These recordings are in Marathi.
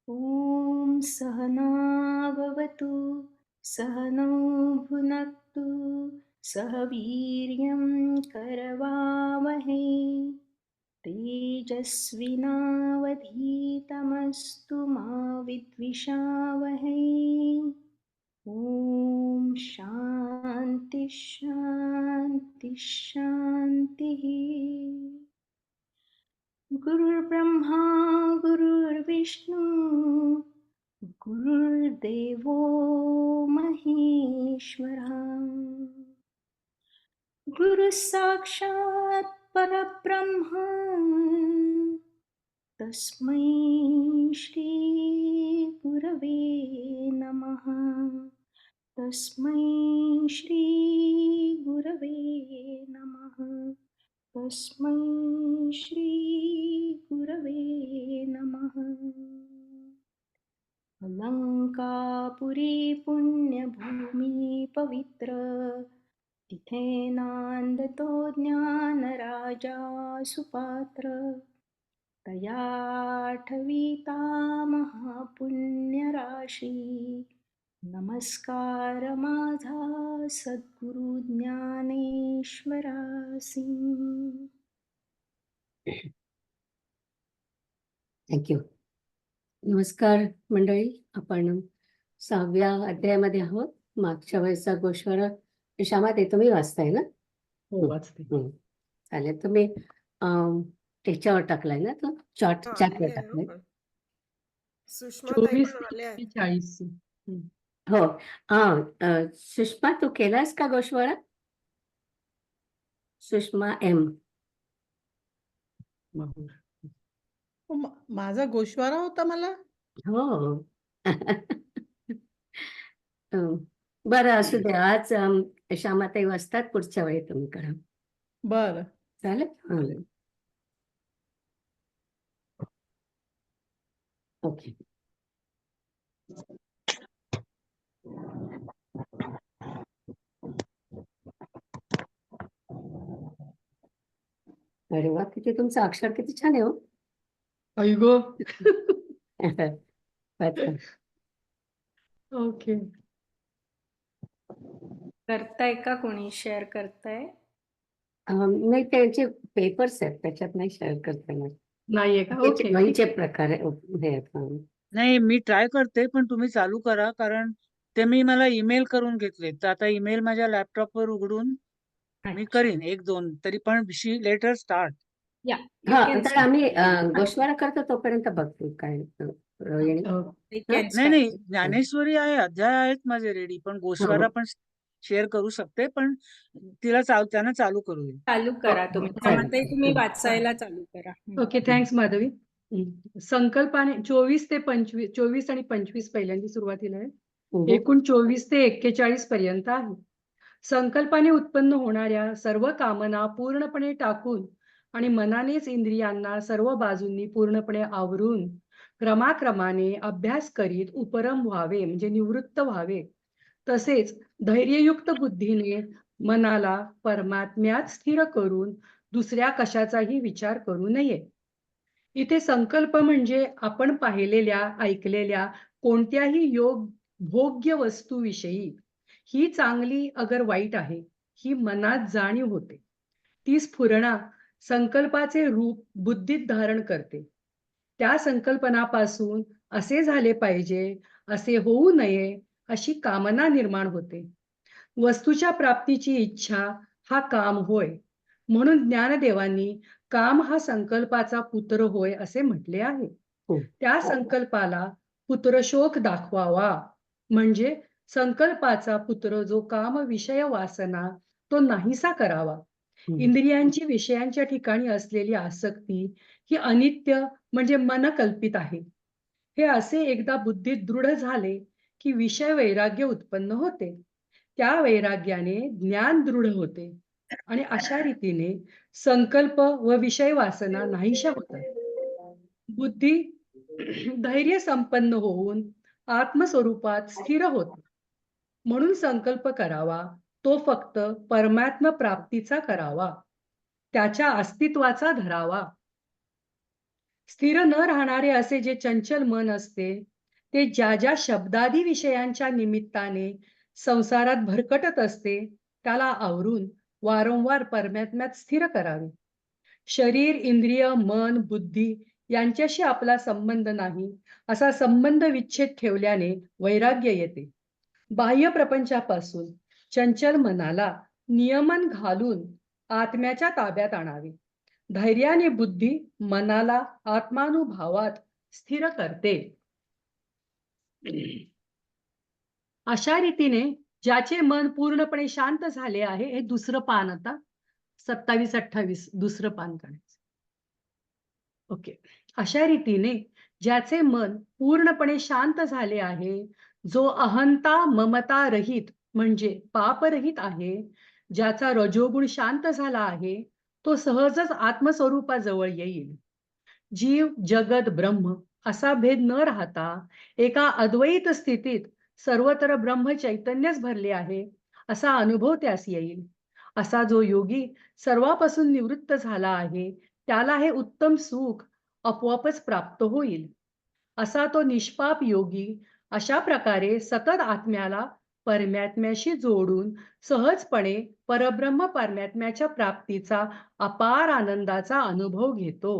ॐ सहना भवतु सहनौ भुनक्तु सह वीर्यं करवावहै तेजस्विनावधीतमस्तु मा विद्विषावहै ॐ शान्ति शान्ति शान्तिः। गुरुर्ब्रह्मा गुरुर्विष्णु गुरुर्देवो महेश्वरः गुरुः साक्षात् परब्रह्म तस्मै श्री गुरवे नमः तस्मै श्री गुरवे नमः तस्मै श्री गुरवे नमः। अलंकापुरी पुण्यभूमी पवित्र तिथे नांदतो ज्ञानराजा सुपात्र तया आठविता महापुण्यराशी नमस्कार माझा सद्गुरु ज्ञानेश्वरासी। थँक्यू. नमस्कार मंडळी, आपण 6व्या अध्यायामध्ये आहोत. मागच्या वेळेचा गोश्वारा श्यामाताई तुम्ही वाचताय ना? हो, वाचते. चालेल. तुम्ही त्याच्यावर टाकलाय ना, तो चॅटवर टाकलाय. सुषमा 24-40. हो. सुषमा, तू केलास का गोश्वारा? सुषमा एम. माझा गोश्वारा होता मला. हो. बरं, असू दे. आज श्यामाताई वाचतात, पुढच्या वेळी तुम्ही करा. बरं, चालेल. ओके. अरे वा, किती तुमचं अक्षर किती छान आहे हो. ऐगो. अच्छा. ओके. करताय का कोणी शेअर करताय? नाही, त्यांचे पेपर्स आहेत, त्याच्यात नाही शेअर करता येणार. नाहीये का? ओके. वहीचे प्रकार हे आहेत. नाही, मी ट्राय करते, पण तुम्ही चालू करा, कारण ते मला ईमेल करून घेतले. तर आता ईमेल माझ्या लॅपटॉपवर उघडून मी करीन 1-2 तरी, पण लेटर स्टार्ट. तर आम्ही गोश्वारा करतो तोपर्यंत बघतो काय. नाही, ज्ञानेश्वरी आहे, अध्याय आहेत माझे रेडी, पण गोश्वारा पण शेअर करू शकते, पण त्यांना चालू करू दे. चालू करा तुम्ही वाचायला चालू करा. Okay, thanks Madhavi. संकल्पाने 24 ते 25, 24 आणि 25 पहिल्यांदा सुरुवातीला आहे. एकूण 24 ते 41 पर्यंत आहे. संकल्पाने उत्पन्न होणाऱ्या सर्व कामना पूर्णपणे टाकून आणि मनानेच इंद्रियांना सर्व बाजूंनी पूर्णपणे आवरून क्रमाक्रमाने अभ्यास करीत उपरम व्हावे, म्हणजे निवृत्त व्हावे. तसेच धैर्ययुक्त बुद्धीने मनाला परमात्म्यात स्थिर करून दुसऱ्या कशाचाही विचार करू नये. इथे संकल्प म्हणजे आपण पाहिलेल्या, ऐकलेल्या कोणत्याही भोग्य वस्तूविषयी ही चांगली अगर वाईट आहे, ही मनात जाणीव होते. ती स्फुरणा संकल्पाचे रूप बुद्धीत धारण करते. त्या संकल्पनापासून असे झाले पाहिजे, असे होऊ नये, अशी कामना निर्माण होते. वस्तूच्या प्राप्तीची इच्छा हा काम होय. म्हणून ज्ञानदेवांनी काम हा संकल्पाचा पुत्र होय असे म्हटले आहे. त्या संकल्पाला पुत्रशोक दाखवावा, म्हणजे संकल्पाचा पुत्र जो काम विषय वासना तो नाहीसा करावा. इंद्रियांची विषयांच्या ठिकाणी असलेली आसक्ती ही अनित्य, म्हणजे मनकल्पित आहे. हे असे एकदा बुद्धीत दृढ झाले की विषय वैराग्य उत्पन्न होते. त्या वैराग्याने ज्ञान दृढ होते आणि अशा रीतीने संकल्प व विषय वासना नाहीशा होतात. बुद्धी धैर्य संपन्न होऊन आत्मस्वरूपात स्थिर होते. म्हणून संकल्प करावा तो फक्त परमात्मा प्राप्तीचा करावा, त्याच्या अस्तित्वाचा धरावा. स्थिर न राहणारे असे जे चंचल मन असते ते ज्या ज्या शब्दादी विषयांच्या निमित्ताने संसारात भरकटत असते त्याला आवरून वारंवार परमात्म्यात स्थिर करावे. शरीर, इंद्रिय, मन, बुद्धी यांच्याशी आपला संबंध नाही असा संबंध विच्छेद ठेवल्याने वैराग्य येते. बाह्य प्रपंचापासून चंचल मनाला नियमन घालून आत्म्याच्या ताब्यात आणावे. धैर्याने बुद्धी मनाला आत्मानुभावात स्थिर करते. अशा रीतीने ज्याचे मन पूर्णपणे शांत झाले आहे, हे दुसरं पान आता 27-28 दुसरं पान काढायचं. ओके. अशा रीतीने ज्याचे मन पूर्णपणे शांत झाले आहे, जो अहंता ममता रहित म्हणजे पापरहित आहे, ज्याचा रजोगुण शांत झाला आहे, तो सहजच आत्मस्वरूपाजवळ येईल. जीव जगत ब्रह्म असा भेद न राहता एका अद्वैत स्थितीत सर्वत्र ब्रह्म चैतन्यच भरले आहे असा अनुभव त्यास येईल. असा जो योगी सर्वापासून निवृत्त झाला आहे त्याला हे उत्तम सुख आपोआपच प्राप्त होईल. असा तो निष्पाप योगी अशा प्रकारे सतत आत्म्याला परमात्म्याशी जोडून सहजपणे परब्रह्म परमात्म्याच्या प्राप्तीचा अपार आनंदाचा अनुभव घेतो.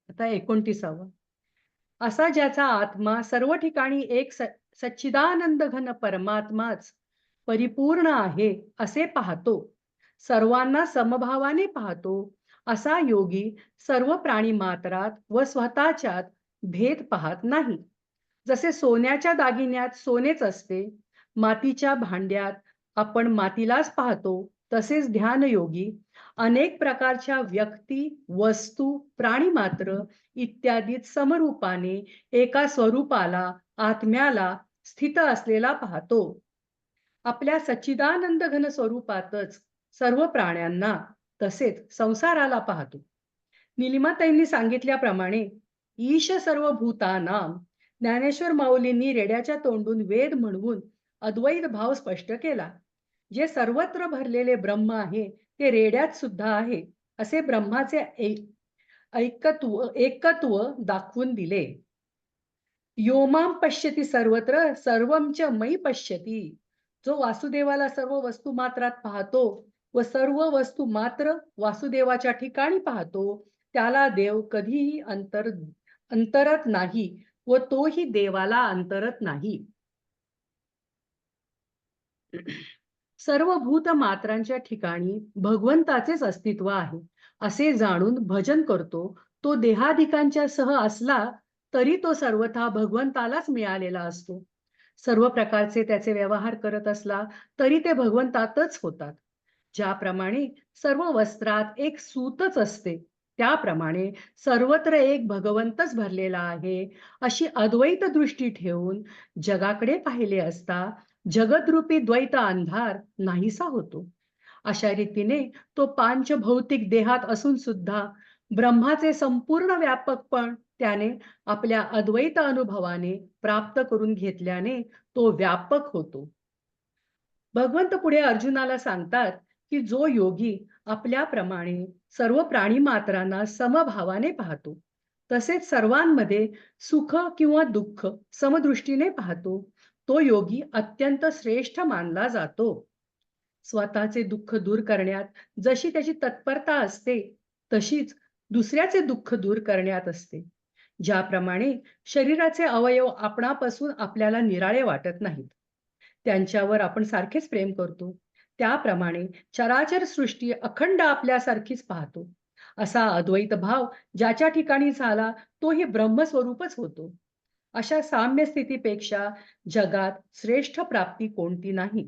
आता 29. असा ज्याचा आत्मा सर्व ठिकाणी एक सच्चिदानंद घन परमात्माच परिपूर्ण आहे असे पाहतो, सर्वांना समभावाने पाहतो, असा योगी सर्व प्राणी मात्रात व स्वतःच्यात भेद पाहत नाही. जसे सोन्याच्या दागिन्यात सोनेच असते, मातीच्या भांड्यात आपण मातीलाच पाहतो, तसेच ध्यानयोगी अनेक प्रकारच्या व्यक्ती, वस्तू, प्राणी मात्र इत्यादीत समरूपाने एका स्वरूपाला आत्म्याला स्थित असलेला पाहतो. आपल्या सच्चिदानंद घन स्वरूपातच सर्व प्राण्यांना तसेच संसाराला पाहतो. निलिमाताईंनी सांगितल्याप्रमाणे ईश सर्व भूतानाम ज्ञानेश्वर माऊलींनी रेड्याच्या तोंडून वेद म्हणून अद्वैत भाव स्पष्ट केला. जे सर्वत्र भरलेले ब्रह्म आहे ते रेड्यात सुद्धा आहे असे ब्रह्माचे एकत्व दाखवून दिले. योमाम पश्यति सर्वत्र सर्वं च मयि पश्यति. जो वासुदेवाला सर्व वस्तू मात्रात पाहतो व सर्व वस्तू मात्र वासुदेवाच्या ठिकाणी पाहतो त्याला देव कधीही अंतरत नाही व तोही देवाला अंतरत नाही. सर्व भूत मात्रांच्या ठिकाणी भगवंताचेच अस्तित्व आहे असे जाणून भजन करतो तो देहादिकांच्या सह असला तरी तो सर्वथा भगवंतालाच मिळालेला असतो. सर्व प्रकारचे त्याचे व्यवहार करत असला तरी ते भगवंतातच होतात. ज्याप्रमाणे सर्व वस्त्रात एक सूतच असते त्याप्रमाणे सर्वत्र एक भगवंतच भरलेला आहे अशी अद्वैत दृष्टी ठेवून जगाकडे पाहिले असता जगदरूपी द्वैत अंधार नाहीसा होतो. अशा रीतीने तो पांचभौतिक देहात असून सुद्धा ब्रह्माचे संपूर्ण व्यापकपण त्याने आपल्या अद्वैत अनुभवाने प्राप्त करून घेतल्याने तो व्यापक होतो. भगवंत पुढे अर्जुनाला सांगतात की जो योगी आपल्याप्रमाणे सर्व प्राणी मात्रांना समभावाने पाहतो तसेच सर्वांमध्ये सुख किंवा दुःख समदृष्टीने पाहतो तो योगी अत्यंत श्रेष्ठ मानला जातो. स्वतःचे दुःख दूर करण्यात जशी त्याची तत्परता असते तशीच दुसऱ्याचे दुःख दूर करण्यात असते. ज्याप्रमाणे शरीराचे अवयव आपणापासून आपल्याला निराळे वाटत नाहीत, त्यांच्यावर आपण सारखेच प्रेम करतो, त्याप्रमाणे चराचर सृष्टी अखंड आपल्यासारखीच पाहतो. असा अद्वैत भाव ज्याच्या ठिकाणी झाला तो हे ब्रह्मस्वरूपच होतो. अशा साम्य स्थितीपेक्षा जगात श्रेष्ठ प्राप्ती कोणती नाही.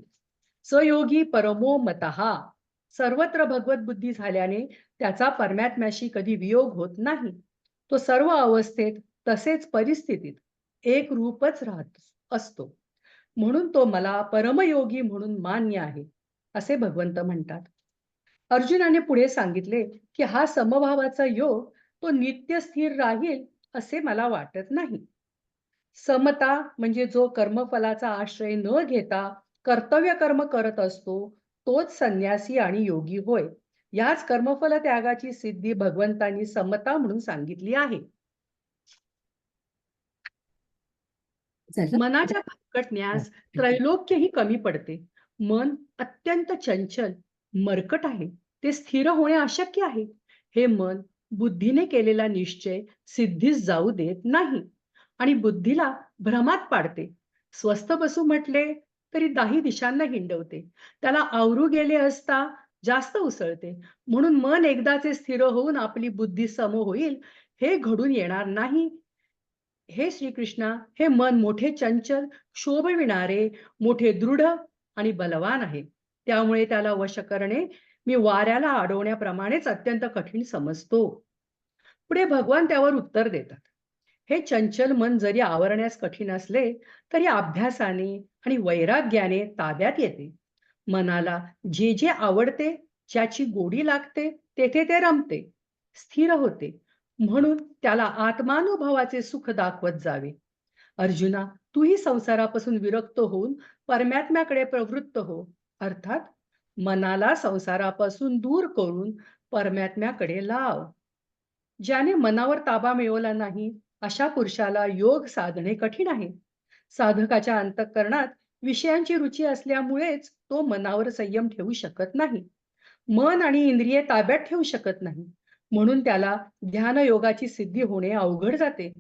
सयोगी परमो मतः. सर्वत्र भगवत बुद्धी झाल्याने त्याचा परमात्म्याशी कधी वियोग होत नाही. तो सर्व अवस्थेत तसेच परिस्थितीत एक रूपच राहत असतो. म्हणून तो मला परमयोगी म्हणून मान्य आहे असे भगवंत म्हणतात. अर्जुनाने पुढे सांगितले की हा समभावाचा योग तो नित्य स्थिर राहील असे मला वाटत नाही. समता म्हणजे जो कर्मफलाचा आश्रय न घेता कर्तव्य कर्म करत असतो तोच संन्यासी आणि योगी होय. याच कर्मफल त्यागाची सिद्धी भगवंतांनी समता म्हणून सांगितली आहे. झालं? मनाच्या भरकटण्यास त्रैलोक्यही कमी पडते. मन अत्यंत चंचल, मरकट आहे. ते स्थिर होणे अशक्य आहे. हे मन बुद्धीने केलेला निश्चय सिद्धीस जाऊ देत नाही आणि बुद्धीला भ्रमात पाडते. स्वस्थ बसू म्हटले तरी दाही दिशांना हिंडवते. त्याला आवरू गेले असता जास्त उसळते. म्हणून मन एकदाचे स्थिर होऊन आपली बुद्धी सम होईल हे घडून येणार नाही. हे श्रीकृष्णा, हे मन मोठे चंचल, शोभविणारे, मोठे दृढ आणि बलवान आहे. त्यामुळे त्याला वश करणे मी वाऱ्याला अडवण्याप्रमाणेच अत्यंत कठीण समजतो. पुढे भगवान त्यावर उत्तर देतात. हे चंचल मन जरी आवरण्यास कठीण असले तरी अभ्यासाने आणि वैराग्याने ताब्यात येते. मनाला जे जे आवडते, ज्याची गोडी लागते, तेथे ते रमते, स्थिर होते. म्हणून त्याला आत्मानुभवाचे सुख दाखवत जावे. अर्जुना, तूही संसारापासून विरक्त होऊन परमात्म्याकडे प्रवृत्त हो. अर्थात मनाला संसारापासून दूर करून परमात्म्याकडे लाव. ज्याने मनावर ताबा मिळवला नाही, अशा पुरुषाला योग साधणे कठीण आहे. साधकाच्या अंतःकरणात विषयांची रुची असल्यामुळेच तो मनावर संयम ठेवू शकत नाही. मन आणि इंद्रिये ताब्यात ठेवू शकत नाही. म्हणून त्याला ध्यान योगाची सिद्धी होणे अवघड जाते.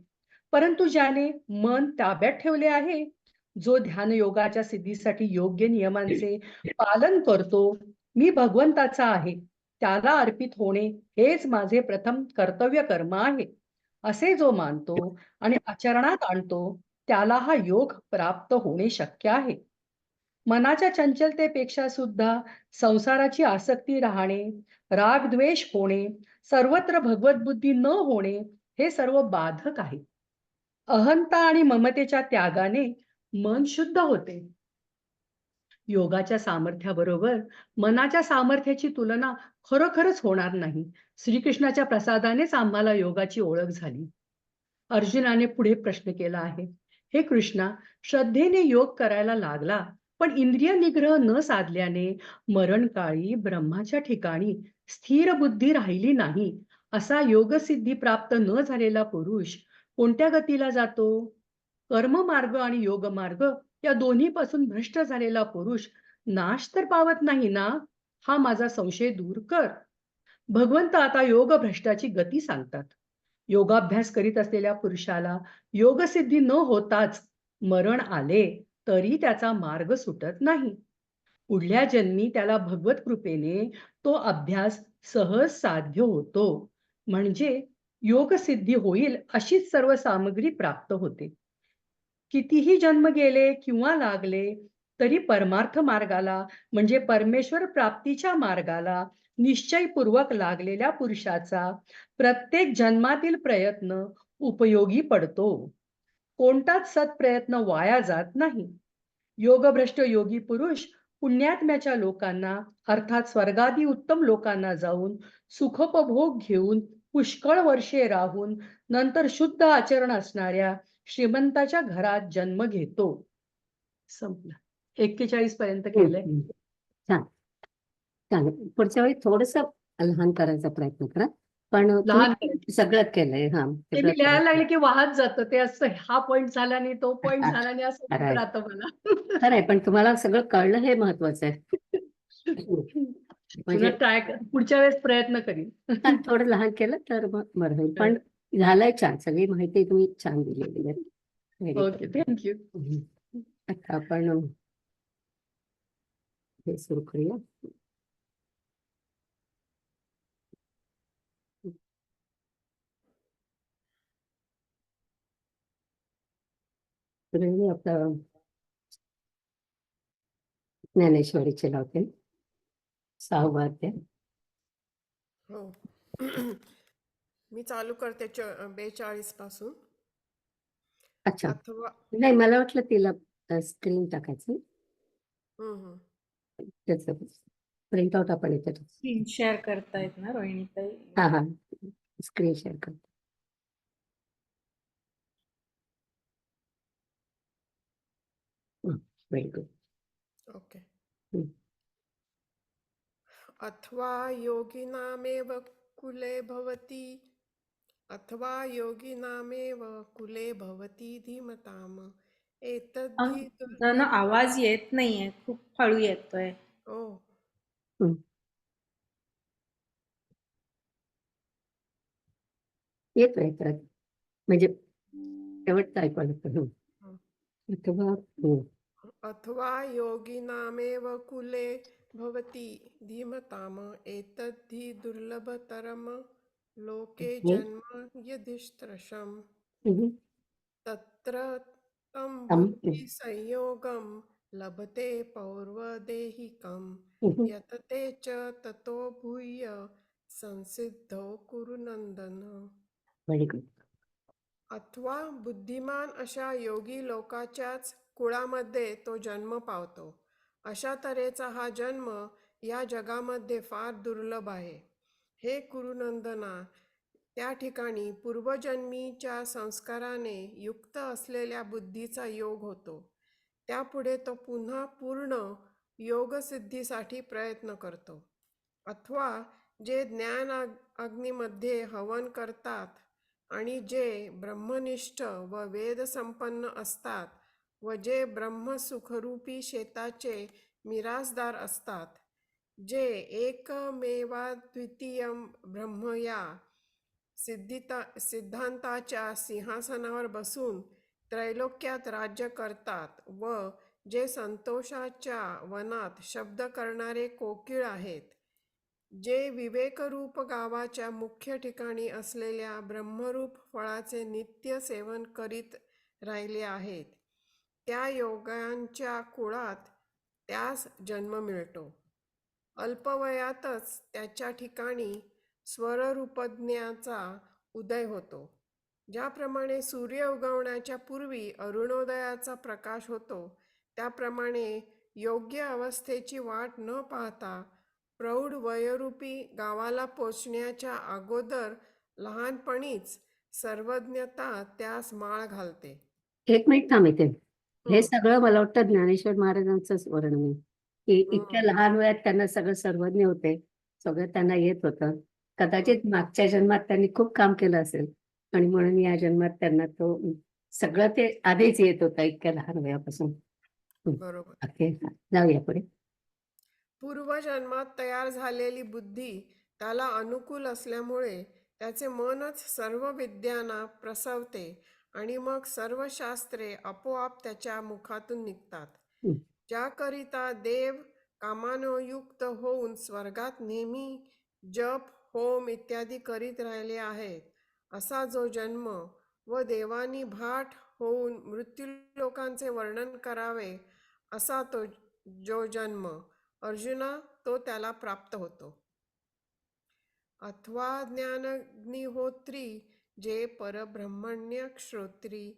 परंतु ज्याने मन ताब्यात ठेवले आहे, जो ध्यान योगाच्या सिद्धीसाठी योग्य नियमांचे पालन करतो, मी भगवंताचा आहे, त्याला अर्पित होणे हेच माझे प्रथम कर्तव्य कर्म आहे, असे जो मानतो आणि आचरणात आणतो, त्याला हा योग प्राप्त होणे शक्य आहे. मनाच्या चंचलतेपेक्षा सुद्धा संसाराची आसक्ती राहणे, राग द्वेष होणे, सर्वत्र भगवत बुद्धी न होणे हे सर्व बाधक आहे. अहंता आणि ममतेच्या त्यागाने मन शुद्ध होते. योगाच्या सामर्थ्याबरोबर मनाच्या सामर्थ्याची तुलना खरोखरच होणार नाही. श्रीकृष्णाच्या प्रसादानेच आम्हाला योगाची ओळख झाली. अर्जुनाने पुढे प्रश्न केला आहे. हे कृष्णा, श्रद्धेने योग करायला लागला, पण इंद्रिय निग्रह न साधल्याने मरणकाळी ब्रह्माच्या ठिकाणी स्थिर बुद्धी राहिली नाही, असा योगसिद्धी प्राप्त न झालेला पुरुष कोणत्या गतीला जातो? कर्ममार्ग आणि योगमार्ग या दोन्हीपासून भ्रष्ट झालेला पुरुष नाश तर पावत नाही ना? हा माझा संशय दूर कर. भगवंत आता योग भ्रष्टाची गती सांगतात. योगाभ्यास करीत असलेल्या पुरुषाला योगसिद्धी न होताच मरण आले तरी त्याचा मार्ग सुटत नाही. पुढल्या जन्मी त्याला भगवत कृपेने तो अभ्यास सहज साध्य होतो. म्हणजे योगसिद्धी होईल अशीच सर्व सामग्री प्राप्त होते. कितीही जन्म गेले किंवा लागले तरी परमार्थ मार्गाला म्हणजे परमेश्वर प्राप्तीच्या मार्गाला निश्चयपूर्वक लागलेल्या पुरुषाचा प्रत्येक जन्मातील प्रयत्न उपयोगी पडतो. कोणताच सत्प्रयत्न वाया जात नाही. योगभ्रष्ट योगी पुरुष पुण्यात्म्याच्या लोकांना अर्थात स्वर्गादी उत्तम लोकांना जाऊन सुखोपभोग घेऊन पुष्कळ वर्षे राहून नंतर शुद्ध आचरण असणाऱ्या श्रीमंताच्या घरात जन्म घेतो. संपलं. 41 पर्यंत केलंय. छान छान. पुढच्या वेळी थोडस लहान करायचा प्रयत्न करा, पण लहान तुम्ही सगळं केलंय. हा, ते सगळं मी लिहायला केलंय. लागले की वाहत जातं. ते असं हा पॉइंट झाला नाही, तो पॉइंट झाला नाही, असं होत खरंय राहतं मला. खरंय, पण तुम्हाला सगळं कळलं हे महत्वाचं आहे. पुन्हा म्हणजे ट्राय पुढच्या वेळेस प्रयत्न करीन. थोडं लहान केलं तर मग बरं होईल. पण झालंय छान, सगळी माहिती तुम्ही छान दिलेली आहे. Very okay, good. थँक्यू. आता आपण हे सुरू करूया. तर मी आपला ज्ञानेश्वरीचे लावते 6वा अध्याय. हो. मी चालू करते 42 पासून. अच्छा, अथवा नाही मला वाटलं तिला स्क्रीन टाकायचं, हम्म. त्याचं प्रिंट आउट आपण येते. स्क्रीन शेअर करतायत ना रोहिणीताई? हा हा, स्क्रीन शेअर करते. Very good. ओके. अथवा योगिनामेव कुले भवति अथवा योगिनामेव कुले भवति धीमताम एतद्धि ना आवाज येत नाहीये, खूप हळू येतोय. ओ हं. येतोय परत म्हणजे शेवटचं ऐकू आलं तर. हं. अथवा अथवा योगिनामेव कुले भवति धीमताम एतद्धि दुर्लभतरम लोके जन्म यदिष्टृशम् तत्र तं बुद्धि संयोगं लभते पौर्वदेहिकं यतते च ततो भूय संसिद्धो कुरु नंदन. Very good. अथवा बुद्धिमान अशा योगी लोकाच्याच कुळामध्ये तो जन्म पावतो. अशा तऱ्हेचा हा जन्म या जगामध्ये फार दुर्लभ आहे. हे कुरुनंदना, त्या ठिकाणी पूर्वजन्मीच्या संस्काराने युक्त असलेल्या बुद्धीचा योग होतो. त्यापुढे तो पुन्हा पूर्ण योगसिद्धीसाठी प्रयत्न करतो. अथवा जे ज्ञान अग्नीमध्ये हवन करतात आणि जे ब्रह्मनिष्ठ व वेदसंपन्न असतात व जे ब्रह्मसुखरूपी शेताचे मिरासदार असतात, जे एकमेवाद्वितीयं ब्रह्म या सिद्धांताच्या सिंहासनावर बसून त्रैलोक्यात राज्य करतात व जे संतोषाच्या वनात शब्द करणारे कोकिळ आहेत, जे विवेकरूप गावाच्या मुख्य ठिकाणी असलेल्या ब्रह्मरूप फळाचे नित्य सेवन करीत राहिले आहेत, त्या योग्यांच्या कुळात त्यास जन्म मिळतो. अल्पवयातच त्याच्या ठिकाणी स्वररूपज्ञाचा उदय होतो. ज्याप्रमाणे सूर्य उगवण्याच्या पूर्वी अरुणोदयाचा प्रकाश होतो, त्याप्रमाणे योग्य अवस्थेची वाट न पाहता प्रौढ वयरूपी गावाला पोचण्याच्या अगोदर लहानपणीच सर्वज्ञता त्यास माळ घालते. एक मिनिट थांब इथे. हे हं. सगळं मला वाटतं ज्ञानेश्वर महाराजांचंच वर्णन आहे की इतक्या हं. लहान वयात त्यांना सगळं सर्वज्ञ होते, सगळं त्यांना येत होतं. कदाचित मागच्या जन्मात त्यांनी खूप काम केलं असेल आणि म्हणून या जन्मात त्यांना तो सगळं ते आधीच येत होतं इतक्या लहान वयापासून. बरोबर. ओके, जाऊया पुढे. पूर्वजन्मात तयार झालेली बुद्धी त्याला अनुकूल असल्यामुळे त्याचे मनच सर्व विद्यांना प्रसवते आणि मग सर्व शास्त्रे आपोआप त्याच्या मुखातून निघतात. हं. ज्याकरिता देव कामानोयुक्त होऊन स्वर्गात नेहमी जप होम इत्यादी करीत राहिले आहेत, असा जो जन्म व देवानी भाट होऊन मृत्यू लोकांचे वर्णन करावे असा तो जो जन्म अर्जुना, तो त्याला प्राप्त होतो. अथवा ज्ञानाग्निहोत्री जे परब्रह्मण्य श्रोत्री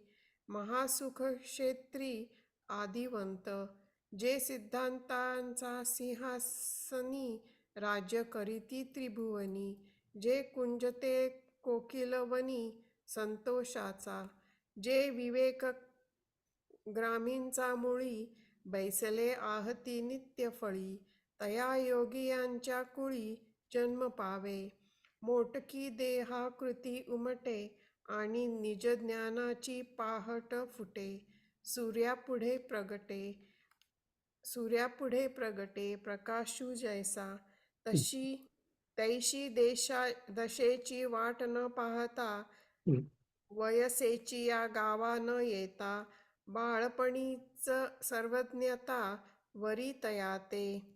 महासुख क्षेत्री आदिवंत, जे सिद्धांतांचा सिंहासनी राज्य करीती त्रिभुवनी, जे कुंजते कोकिलवनी संतोषाचा, जे विवेक ग्रामींचा मुळी बैसले आहती नित्य फळी, तया योगियांच्या कुळी जन्म पावे. मोटकी देहाकृती उमटे आणि निज ज्ञानाची पाहट फुटे, सूर्यापुढे प्रगटे प्रकाशू जैसा, तैशी दशेची वाट न पाहता वयसेची या गावा न येता, बाळपणीच सर्वज्ञता वरी तयाते,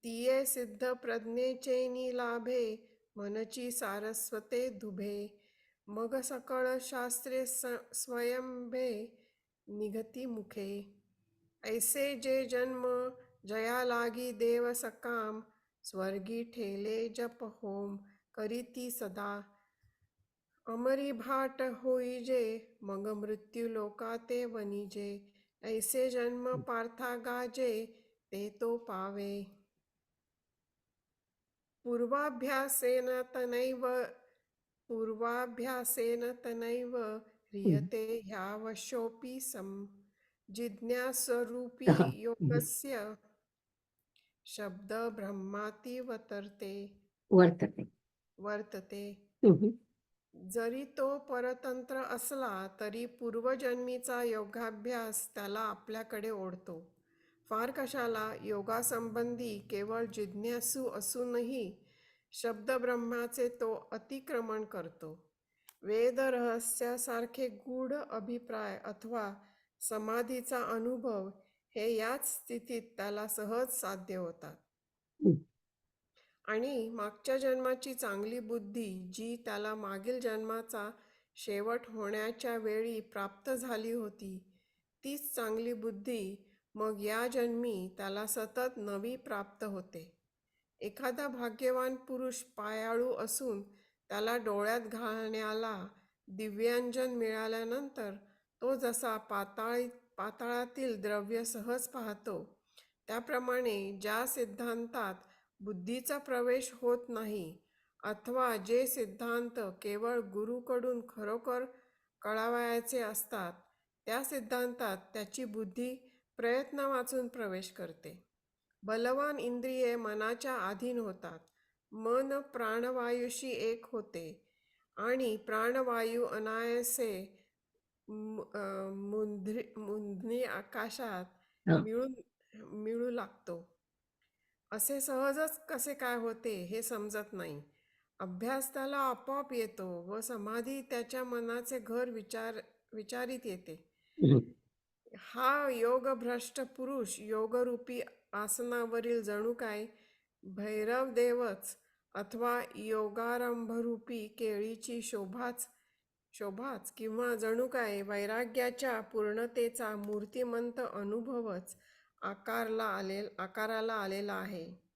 तिये सिद्ध प्रज्ञेचेनी लाभे मनची सारस्वते दुभे, मग सकळ शास्त्रे स्वयंभे निघती मुखे. ऐसे जे जन्म जया लागी देव सकाम, स्वर्गी ठेले जप होम करीती सदा, अमरी भाट होईजे मग मृत्यू लोकाते वनिजे, ऐसे जन्म पार्था गाजे ते तो पावे. पूर्वाभ्यासेन तनैव ह्रियते ह्यावशोऽपि सम्, जिज्ञासरूपी योगस्य शब्द ब्रह्माती वर्तते. वर्तते. हम्म. जरी तो परतंत्र असला तरी पूर्वजन्मीचा योगाभ्यास त्याला आपल्याकडे ओढतो. फार कशाला, योगासंबंधी केवळ जिज्ञासू असूनही शब्दब्रह्माचे तो अतिक्रमण करतो. वेद रहस्यासारखे गूढ अभिप्राय अथवा समाधीचा अनुभव हे याच स्थितीत त्याला सहज साध्य होतात. आणि मागच्या जन्माची चांगली बुद्धी जी त्याला मागील जन्माचा शेवट होण्याच्या वेळी प्राप्त झाली होती, तीच चांगली बुद्धी मग या जन्मी त्याला सतत नवी प्राप्त होते. एखादा भाग्यवान पुरुष पायाळू असून त्याला डोळ्यात घालण्याला दिव्यांजन मिळाल्यानंतर तो जसा पाताळातील द्रव्य सहज पाहतो, त्याप्रमाणे ज्या सिद्धांतात बुद्धीचा प्रवेश होत नाही अथवा जे सिद्धांत केवळ गुरुकडून खरोखर कळावयाचे असतात, त्या सिद्धांतात त्याची बुद्धी प्रयत्नावाचून प्रवेश करते. बलवान इंद्रिये मनाच्या अधीन होतात. मन प्राणवायूशी एक होते आणि प्राणवायू अनायासे मुंद्री आकाशात हा. मिळू लागतो. असे सहजच कसे काय होते हे समजत नाही. अभ्यास त्याला आपोआप येतो व समाधी त्याच्या मनाचे घर विचारित येते. हम्म. हा योगभ्रष्ट पुरुष योगरूपी आसनावरील जणू काय भैरव देवच अथवा योगारंभरूपी केळीची शोभाच किंवा जणू काय वैराग्याच्या पूर्णतेचा मूर्तिमंत अनुभवच आकाराला आलेला आहे.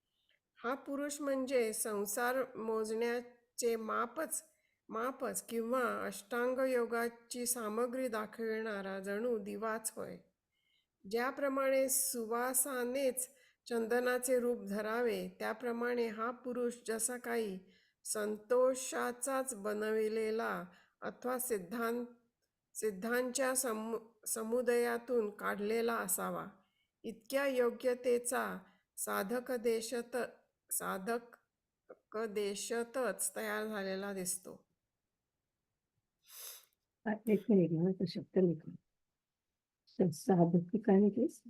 हा पुरुष म्हणजे संसार मोजण्याचे मापच किंवा अष्टांग योगाची सामग्री दाखविणारा जणू दिवाच होय. ज्याप्रमाणे सुवासानेच चंदनाचे रूप धरावे, त्याप्रमाणे हा पुरुष जसा काही संतोषाचाच बनविलेला अथवा सिद्धांच्या समुदयातून काढलेला असावा. इतक्या योग्यतेचा साधकदेशतच तयार झालेला दिसतो. एक मिनिट ना, तो शब्द निघाला. साधक काय म्हटलीस?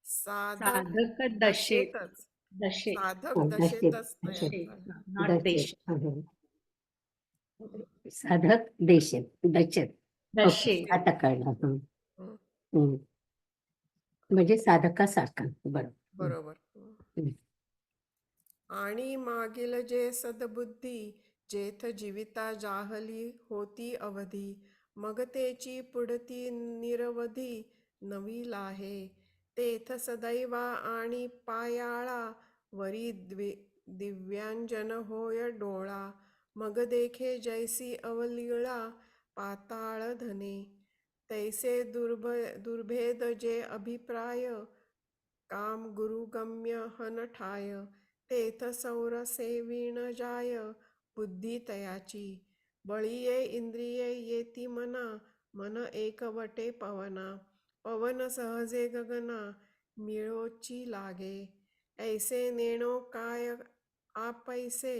साधक दशेत दशेतच दशेत साधक हा, दशेतच तयार दशेत, झाला. नॉट देश. साधक देशेत दशेत. दशेत. आता कळलं. हं. हम्म. म्हणजे साधकासारखा. बरोबर. आणि मागील जे सद्बुद्धी जेथ जीविता जाहली होती अवधी, मग तेची पुढती निरवधी नवी लाहे. तेथ सदैवा आणि पायाळा वरी दिव्यांजन होय डोळा. मग देखे जैसी अवलीळा पाताळ धने. तैसे दुर्भेद जे अभिप्राय काम गुरुगम्य हन ठाय. तेथ सौर सेविण जाय बुद्धी तयाची. बळीये इंद्रिये येती मना, मन एकवटे पवना. पवन सहजे गगना मिळोची लागे. ऐसे नेणो काय आपैसे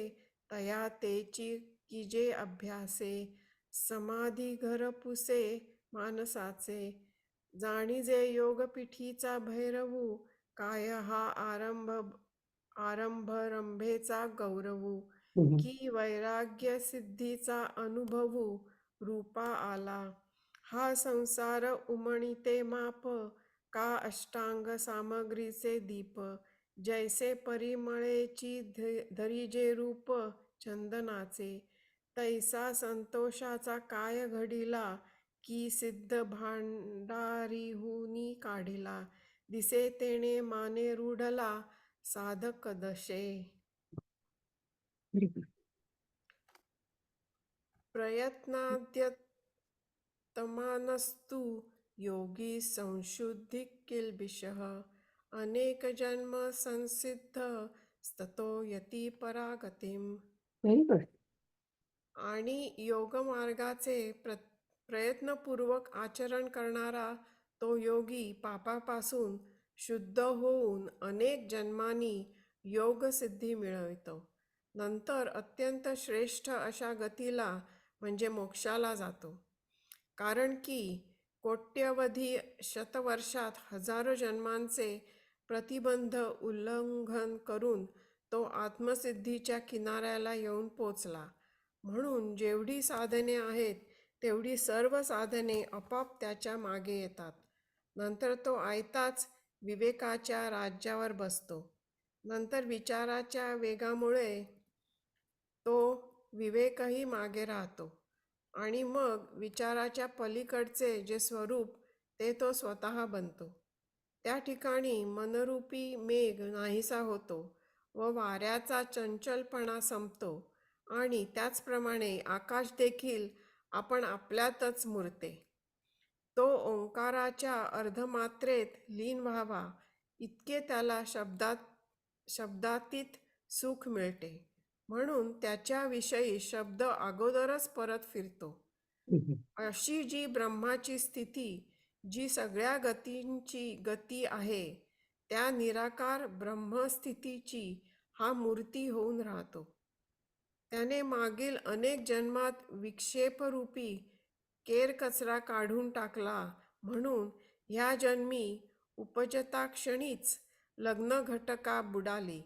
तया तेची किजे अभ्यासे. समाधी घर पुसे मानसाचे, जाणीजे योगपीठीचा भैरवू. काय हा आरंभरंभेचा गौरवू. की वैराग्य सिद्धीचा अनुभवू रूपा आला. हा संसार उमणिते माप, का अष्टांग सामग्रीचे दीप. जैसे परिमळेची धरिजे रूप चंदनाचे. तैसा संतोषाचा काय घडिला, की सिद्ध भांडारीहुनी काढिला. दिसे तेणे माने रूढला साधक दशे. प्रयत्नाद्यतमानस्तु योगी संशुद्धी किल्बिषः. अनेक जन्म संसिद्ध स्ततो यती परागतिम. Very good. आणि योगमार्गाचे प्रयत्नपूर्वक आचरण करणारा तो योगी पापापासून शुद्ध होऊन अनेक जन्मांनी योगसिद्धी मिळवितो. नंतर अत्यंत श्रेष्ठ अशा गतीला म्हणजे मोक्षाला जातो. कारण की कोट्यवधी शतवर्षात हजारो जन्मांचे प्रतिबंध उल्लंघन करून तो आत्मसिद्धीच्या किनाऱ्याला येऊन पोचला. म्हणून जेवढी साधने आहेत तेवढी सर्व साधने आपोआप त्याच्या मागे येतात. नंतर तो आयताच विवेकाच्या राज्यावर बसतो. नंतर विचाराच्या वेगामुळे तो विवेकही मागे राहतो आणि मग विचाराच्या पलीकडचे जे स्वरूप ते तो स्वतः बनतो. त्या ठिकाणी मनरूपी मेघ नाहीसा होतो व वाऱ्याचा चंचलपणा संपतो आणि त्याचप्रमाणे आकाश देखील आपण आपल्यातच मुरते. तो ओंकाराच्या अर्धमात्रेत लीन व्हावा इतके त्याला शब्दातीत सुख मिळते. म्हणून त्याच्याविषयी शब्द अगोदरच परत फिरतो. अशी जी ब्रह्माची स्थिती, जी सगळ्या गतींची गती आहे, त्या निराकार ब्रह्मस्थितीची हा मूर्ती होऊन राहतो. त्याने मागील अनेक जन्मात विक्षेपरूपी केरकचरा काढून टाकला म्हणून ह्या जन्मी उपजता क्षणीच लग्न घटका बुडाली.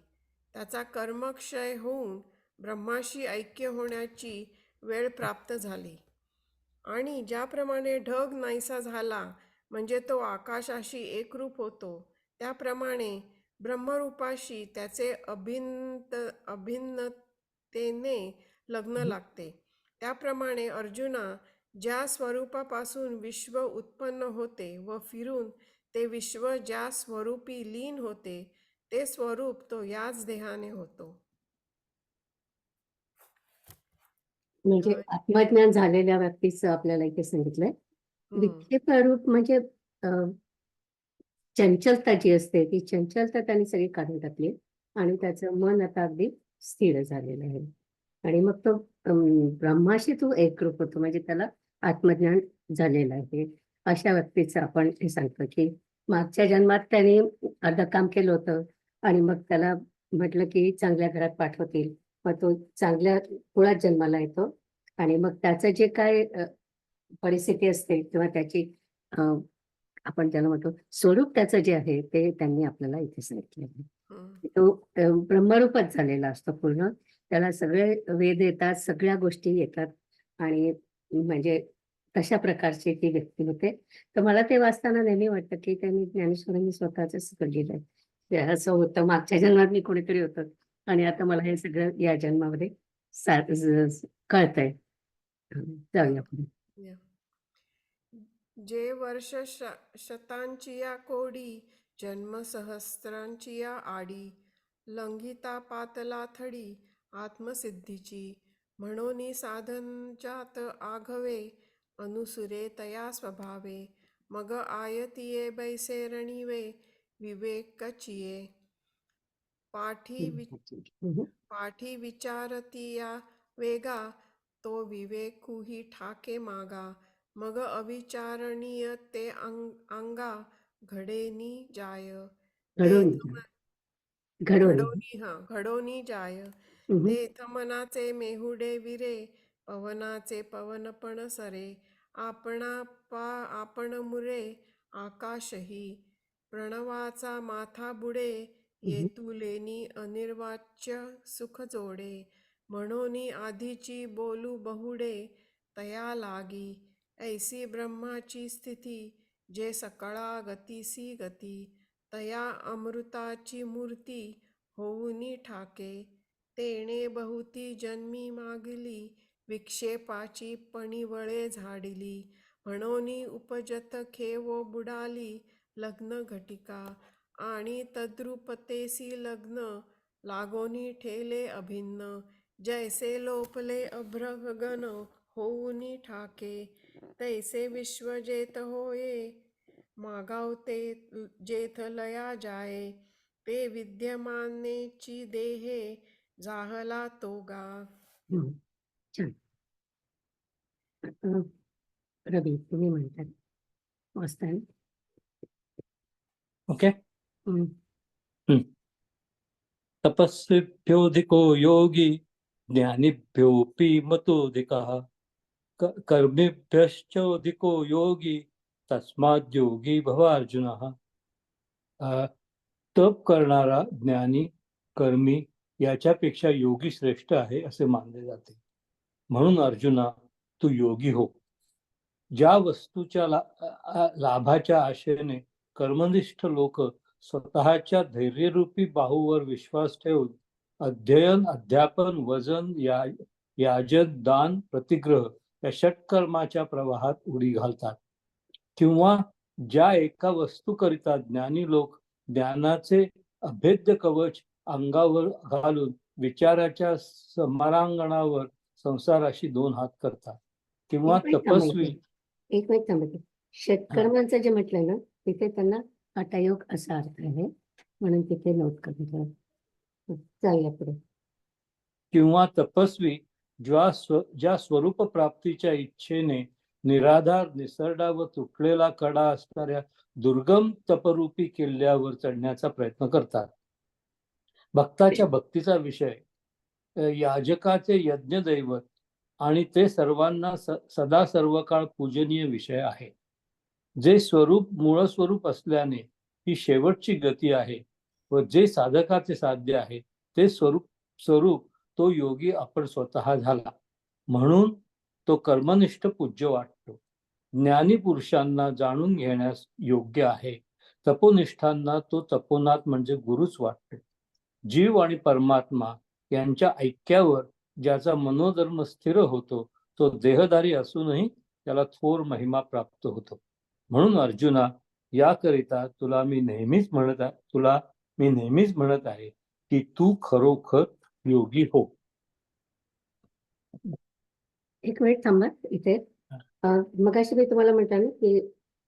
त्याचा कर्मक्षय होऊन ब्रह्माशी ऐक्य होण्याची वेळ प्राप्त झाली. आणि ज्याप्रमाणे ढग नाहीसा झाला म्हणजे तो आकाशाशी एकरूप होतो, त्याप्रमाणे ब्रह्मरूपाशी त्याचे अभिन्नतेने लग्न लागते. त्याप्रमाणे अर्जुना, ज्या स्वरूपापासून विश्व उत्पन्न होते व फिरून ते विश्व ज्या स्वरूपी लीन होते, ते स्वरूप तो याच देहाने होतो. म्हणजे आत्मज्ञान झालेल्या व्यक्तीचं आपल्याला इथे सांगितलंय. विक्षेप रूप म्हणजे चंचलता जी असते ती चंचलता त्यांनी सगळी काढून टाकली आणि त्याचं मन आता अगदी स्थिर झालेलं आहे. आणि मग तो ब्रह्माशी तो एकरूप होतो म्हणजे त्याला आत्मज्ञान झालेलं आहे. अशा व्यक्तीचं आपण हे सांगतो की मागच्या जन्मात त्यांनी अर्ध काम केलं होतं आणि मग त्याला म्हटलं की चांगल्या घरात पाठवतील, मग तो चांगल्या कुळात जन्माला येतो आणि मग त्याचं जे काय परिस्थिती असते किंवा त्याची आपण त्याला म्हणतो स्वरूप त्याचं जे आहे ते त्यांनी आपल्याला इथे सांगितलं. तो ब्रह्मरूपच झालेला असतो पूर्ण. त्याला सगळे वेद येतात, सगळ्या गोष्टी येतात आणि म्हणजे तशा प्रकारची ती व्यक्ती होते. तर मला ते वाचताना नेहमी वाटतं की त्यांनी ज्ञानेश्वरांनी स्वतःच लिहिलंय. असं होतं मागच्या जन्मात मी कोणीतरी होतं आणि आता मला हे सगळं या जन्मामध्ये कळतंय. जाऊया पुढे. जे वर्ष शतांची या कोडी, जन्म सहस्रांची या आडी, लंघिता पातला थडी आत्मसिद्धीची. म्हणून साधनजात आघवे, अनुसुरे तया स्वभावे. मग आयतिये बैसे रणिवे, विवेकचिये. पाठी विचारतिया वेगा, तो विवेकुही ठाके मागा. मग अविचारणीय ते अंगा, घडेनी जाय. घडोनी जाय. तेथ मनाचे मेहुडे विरे, पवनाचे पवनपण सरे. आपण मुरे आकाशही, प्रणवाचा माथा बुडे. येतुलेनी अनिर्वाच्य सुख जोडे. म्हणून आधीची बोलू बहुडे, तया लागी. ऐसी ब्रह्माची स्थिती, जे सकळा गतीसी गती. तया अमृताची मूर्ती, होऊनी ठाके. तेणे बहुती जन्मी मागली, विक्षेपाची पणिवळे झाडिली. म्हणून उपजत खेवो बुडाली, लग्न घटिका. आणि तद्रूपतेसी लग्न, लागोनी ठेले अभिन्न. जैसे लोपले अभ्र गगन, होऊनी ठाके. तैसे विश्व जेथ होये, मागावते जेथ लया जाये. ते विद्यमानेची देहे, जाहला तोगा. छान. रवी तुम्ही म्हणतात वाचताय. ओके. हम्म. तपस्विभ्योऽधिको योगी ज्ञानिभ्योऽपि मतोऽधिकः कर्मिभ्यश्चोऽधिको योगी तस्माद् योगी भव अर्जुन. तप करणारा ज्ञानी कर्मी याच्यापेक्षा योगी श्रेष्ठ आहे असे मानले जाते. म्हणून अर्जुना, तू योगी हो. ज्या वस्तूच्या लाभाच्या आशेने कर्मनिष्ठ लोक स्वतःच्या धैर्यरूपी बाहूवर विश्वास ठेवून अध्ययन, अध्यापन, वजन, याजन, दान, प्रतिग्रह या षटकर्माच्या प्रवाहात उडी घालतात, किंवा ज्या एका वस्तूकरिता ज्ञानी लोक ज्ञानाचे अभेद्य कवच अंगावर घालून विचाराच्या समारांगणावर संसाराशी दोन हात करतात, किंवा तपस्वी. एक मिनिट थांबते. षटकर्मांचं जे म्हटलं ना, तिथे त्यांना हठयोग असा अर्थ आहे, म्हणून तिथे नोट करतो. जाऊया पुढे. किंवा तपस्वी ज्या स्वरूप प्राप्तीच्या इच्छेने निराधार, निसरडा व तुटलेला कडा असणाऱ्या दुर्गम तपरूपी किल्ल्यावर चढण्याचा प्रयत्न करतात. भक्ताच्या भक्तीचा विषय, याजकाचे यज्ञ दैवत आणि ते सर्वांना सदा सर्व काळ पूजनीय विषय आहे. जे स्वरूप मूळ स्वरूप असल्याने ही शेवटची गती आहे, व जे साधकाचे साध्य आहे ते स्वरूप तो योगी आपण स्वतः झाला, म्हणून तो कर्मनिष्ठ पूज्य वाटतो. ज्ञानी पुरुषांना जाणून घेण्यास योग्य आहे. तपोनिष्ठांना तो तपोनाथ म्हणजे गुरुच वाटतो. जीव आणि परमात्मा यांच्या ऐक्यावर ज्याचा मनोधर्म स्थिर होतो तो देहधारी असूनही त्याला थोर महिमा प्राप्त होतो. म्हणून अर्जुना, याकरिता तुला मी नेहमीच म्हणत आहे की तू खरोखर योगी हो. एक मिनिट थांबा इथे. मगाशी मी तुम्हाला म्हटलं ना की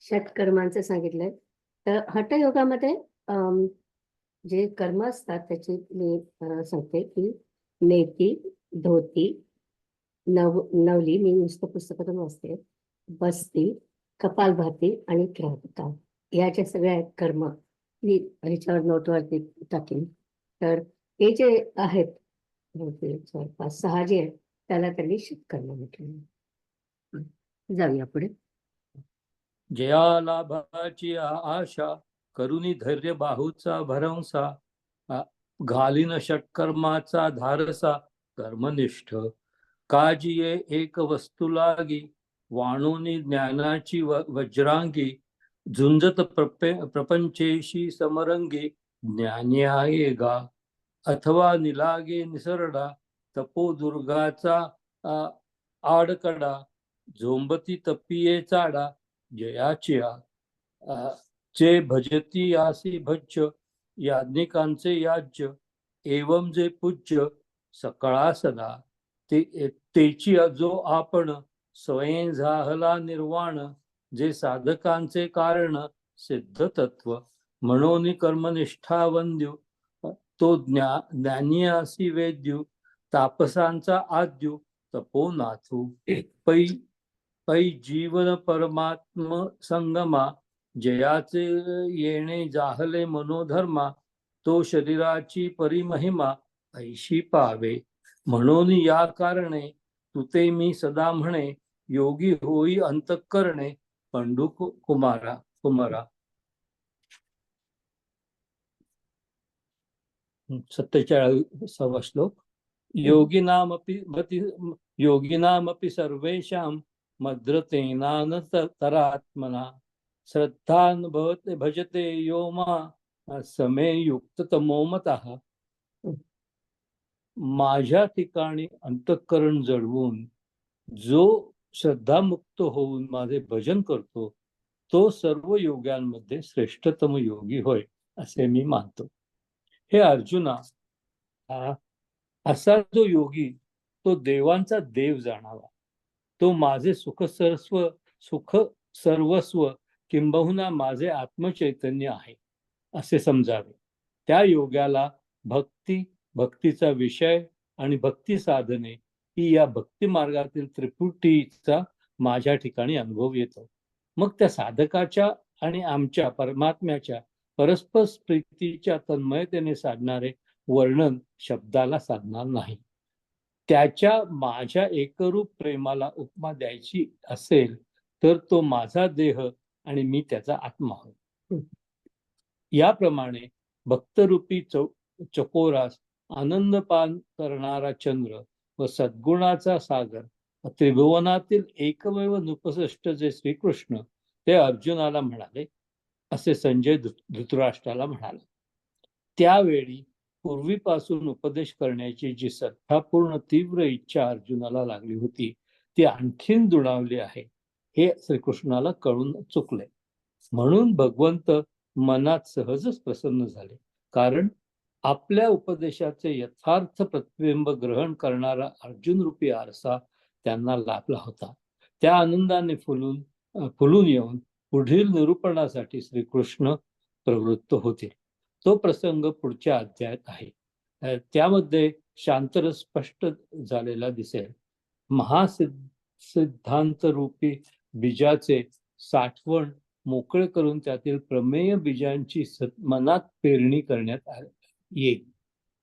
षटकर्मांचं सांगितलंय, तर हठयोगामध्ये जे कर्म असतात त्याची मी सांगते की नेती, धोती, नवली, मी नुसतं पुस्तकातून वाचते, बस्ती, कपालभाती आणि त्राटका, या ज्या सगळ्या आहेत कर्म, मी ह्याच्यावर नोटवरती टाकेन. तर हे जे आहेत 4, 5, 6 जे आहेत त्याला त्यांनी षटकर्म म्हटलं. जाऊया पुढे. जया लाभाची आशा करुणी धैर्य बाहूचा भरवसा, घालीन षटकर्माचा धारसा कर्मनिष्ठ. काजिये एक वस्तू लागी वाणोनी ज्ञानाची वज्रांगी, झुंजत प्रपंचेशी समरंगी ज्ञानी आहे गा. अथवा निलागे निसरडा तपो दुर्गाचा आडकडा, झोंबती तपिये चाडा जयाचिया. जे भजती यासी भज्य याज्ञिकांचे याज्य, एवं जे पूज्य सकळा सदा. तेची जो आपण स्वयं झाहला निर्वाण, जे साधकांचे कारण सिद्ध तत्व. म्हणून कर्मनिष्ठा वंद्यू तो ज्ञानी असी वेद्यू, तापसांचा आद्यू तपोनाथू. पै जीवन परमात्म संगमा, जयाचे येणे जाहले मनोधर्मा. तो शरीराची परिमहिमा ऐशी पावे. म्हणून या कारणे तुते मी सदा म्हणे, योगी होई अंतःकरणे पंडू कुमारा. 47वा श्लोक. योगिनामपि सर्वेषां मद्रतेनानतरात्मना, श्रद्धान भजते यो मा समे युक्ततमो मतः. माझ्या ठिकाणी अंतःकरण जळवून जो श्रद्धामुक्त होऊन माझे भजन करतो तो सर्व योग्यांमध्ये श्रेष्ठतम योगी होय असे मी मानतो. हे अर्जुना, असा जो योगी तो देवांचा देव जाणावा, तो माझे सुख सर्वस्व किंबहुना माझे आत्मचैतन्य आहे असे समजावे. त्या योग्याला भक्तीचा विषय आणि भक्ती साधने ही या भक्ती मार्गातील त्रिपुटीचा माझ्या ठिकाणी अनुभव येतो. मग त्या साधकाच्या आणि आमच्या परमात्म्याच्या परस्पर प्रीतीच्या तन्मयतेने साधणारे वर्णन शब्दाला साधणार नाही. त्याच्या माझ्या एकरूप प्रेमाला उपमा द्यायची असेल तर तो माझा देह आणि मी त्याचा आत्मा होय. याप्रमाणे भक्तरूपी चकोरास आनंदपान करणारा चंद्र व सद्गुणाचा सागर त्रिभुवनातील एकमेव नुपसृष्ट जे श्रीकृष्ण ते अर्जुनाला म्हणाले असे संजय धृतराष्ट्राला म्हणाला. त्यावेळी पूर्वीपासून उपदेश करण्याची जी श्रद्धापूर्ण तीव्र इच्छा अर्जुनाला लागली होती ती आणखीन दुणावली आहे हे श्रीकृष्णाला कळून चुकले. म्हणून भगवंत मनात सहजच प्रसन्न झाले, कारण आपल्या उपदेशाचे यथार्थ प्रतिबिंब ग्रहण करणारा अर्जुन रूपी आरसा त्यांना लाभला होता. त्या आनंदाने फुलून येऊन पुढील निरूपणासाठी श्रीकृष्ण प्रवृत्त होतील. तो प्रसंग पुढच्या अध्यायात आहे. त्यामध्ये शांतरस स्पष्ट झालेला दिसेल. महासिद्धांत रूपी बीजाचे साठवण मोकळे करून त्यातील प्रमेय बीजांची मनात पेरणी करण्यात येईल.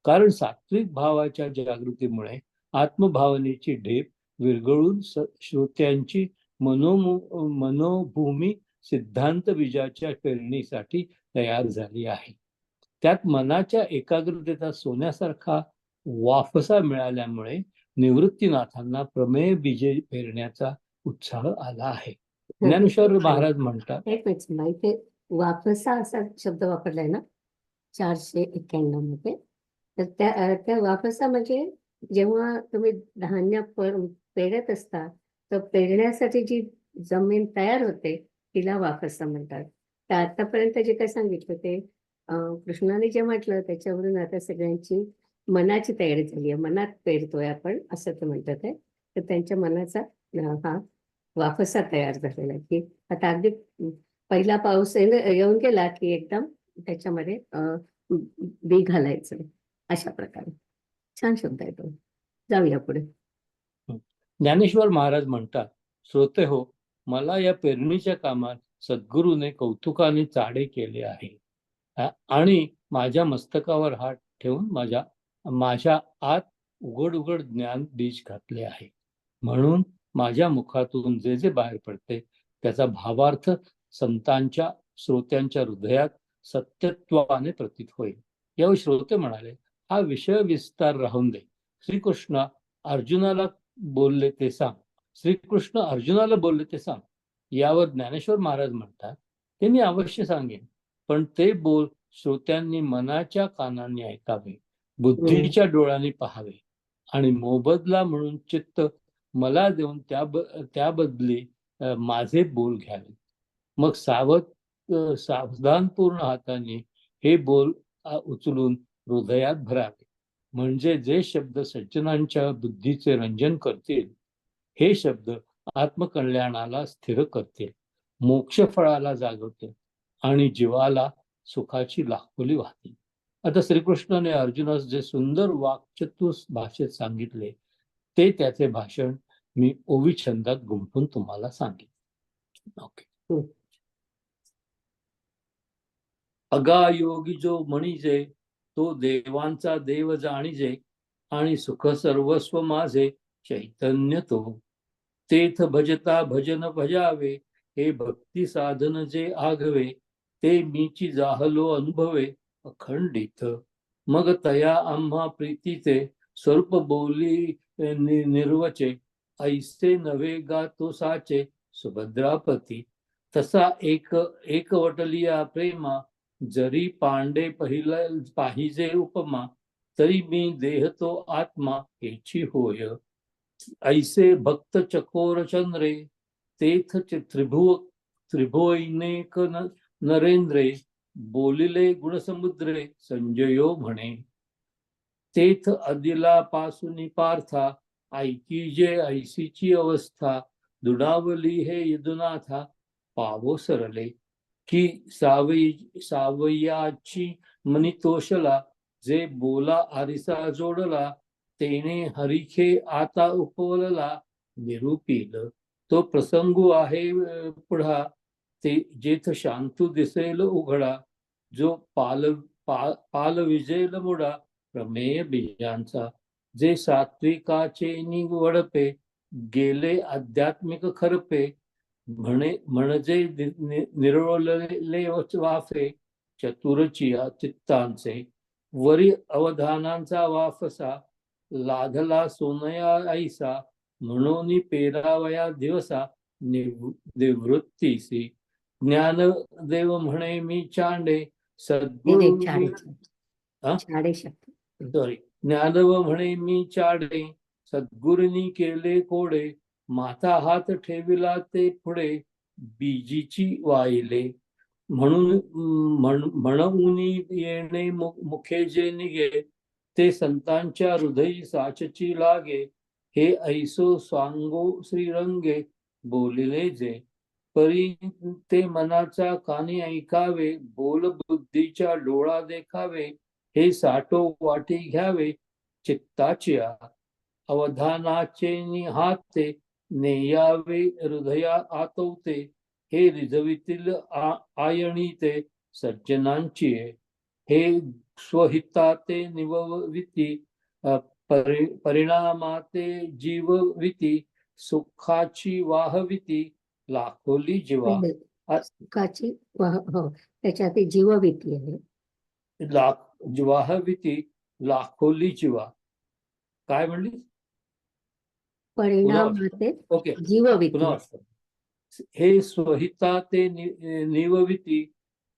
कारण सात्विक भावाच्या जागृतीमुळे आत्मभावनेची ढेप विरघळून श्रोत्यांची मनोभूमी सिद्धांत बीजाच्या पेरणीसाठी तयार झाली आहे. त्यात मनाच्या एकाग्रतेचा सोन्यासारखा वाफसा मिळाल्यामुळे निवृत्तीनाथांना प्रमेय बीजे पेरण्याचा उत्साह आला आहे. ज्ञानेश्वर महाराज म्हणतात, एक मिनिट, इथे वाफसा असा शब्द वापरलाय ना 491 मध्ये. तर त्या वाफसा म्हणजे जेव्हा तुम्ही धान्य पेरत असता तर पेरण्यासाठी जी जमीन तयार होते तिला वाफसा म्हणतात. तर आतापर्यंत जे काय सांगितलं ते कृष्णाने जे म्हटलं त्याच्यावरून आता सगळ्यांची मनाची तयारी झाली आहे. मनात पेरतोय आपण असं ते म्हणतात आहे. तर त्यांच्या मनाचा हा वाफसा तयार झालेला आहे की आता अगदी पहिला पाऊस येऊन गेला की एकदम त्याच्यामध्ये बी घालायचं अशा प्रकारे. छान शब्द आहे तो. जाऊया पुढे. ज्ञानेश्वर महाराज म्हणतात, श्रोते हो, मला या पेरणीच्या कामात सद्गुरूने कौतुकाने चाडे केले आहे आणि माझ्या मस्तकावर हात ठेवून माझ्या आत उघड ज्ञान बीज घातले आहे. म्हणून माझ्या मुखातून जे जे बाहेर पडते त्याचा भावार्थ संतांच्या श्रोत्यांच्या हृदयात सत्यत्वाने प्रतीत होईल. यावेळी श्रोते म्हणाले, हा विषय विस्तार राहून दे. श्रीकृष्ण अर्जुनाला बोलले ते सांग. यावर ज्ञानेश्वर महाराज म्हणतात, ते मी अवश्य सांगेन, पण ते बोल श्रोत्यांनी मनाच्या कानांनी ऐकावे, बुद्धीच्या डोळ्यांनी पाहावे आणि मोबदला म्हणून चित्त मला देऊन त्या माझे बोल घ्यावे. मग सावधानपूर्ण हाताने हे बोल उचलून हृदयात भरावे. म्हणजे जे शब्द सज्जनांच्या बुद्धीचे रंजन करतील, हे शब्द आत्मकल्याणाला स्थिर करतील, मोक्षफळाला जागवतील आणि जीवाला सुखाची लाखोली वाहतील. आता श्रीकृष्णाने अर्जुनास जे सुंदर वाक्चतुर भाषेत सांगितले ते त्याचे भाषण मी ओवी छंदात गुंफून तुम्हाला सांगितले. ओके. अगायोगी जो म्हणिजे तो देवांचा देव जाणिजे आणि सुख सर्वस्व माझे चैतन्य तो. तेथ भजता भजन भजावे हे भक्ती साधन जे आघवे ते मीची जाहलो अनुभवे अखंडित. मग तया आम्हा प्रीतीचे स्वरूप बोली निर्वचे ऐसे नवे गा तो साचे सुभद्रापती. तसा एकवटलिया प्रेमा जरी पांडे पाहिजे उपमा तरी मी देह तो आत्मा हेची होय. ऐसे भक्त चकोर चंद्रे तेथ त्रिभुवनेक नरेंद्रे बोलिले गुणसमुद्रे संजयो म्हणे. तेथ अदिला पासुनी पार्था ऐकीजे ऐसीची अवस्था दुडावली हे यदुनाथा पावो सरले. की सावयाची मनितोषला जे बोला आरिसा जोडला तेने हरिखे आता उपवलला निरूपिल. तो प्रसंगू आहे पुढा ते जेथ शांतू दिसेल उघडा जो पाल विजेल मुडा प्रमेय बीजांचा, जे सात्विकाचे निवडपे गेले आध्यात्मिक खरपे, म्हणजे निरवलेले वाफे चतुरचिया चित्तांचे, वरी अवधानांचा वाफसा लाधला सोनया ऐसा, म्हणून पेरावया दिवसा निवृत्तीसी. ज्ञानदेव म्हणे मी चांडे सद्गुरु चाडे शब्द सॉरी ज्ञानदेव म्हणे मी चाडे सद्गुरूंनी केले कोडे, माथा हात ठेविला ते पुढे बीजीची वाहिले, म्हणून येणे मुखे जे निघे, ते संतांच्या हृदयी साचची लागे, हे ऐसो सांगो श्रीरंगे बोलिले जे, परी ते मनाचा कानी ऐकावे, बोल बुद्धीच्या डोळा देखावे, हे साठो वाटी घ्यावे चित्ताच्या, अवधानाचे निहाते नेयावे हृदया आतवते, हे रिझवितील आयणी ते सज्जनांची, हे स्वहिताते निवविती परिणामाते जीवविती, सुखाची वाहविती लाखोली जीवा. सुखाची हो त्याच्यात जीवभीती आहे. वाहविती लाखोली जीवा. काय म्हणली? परिणामाते ओके जीवभीती. हे स्वहिता ते निवविती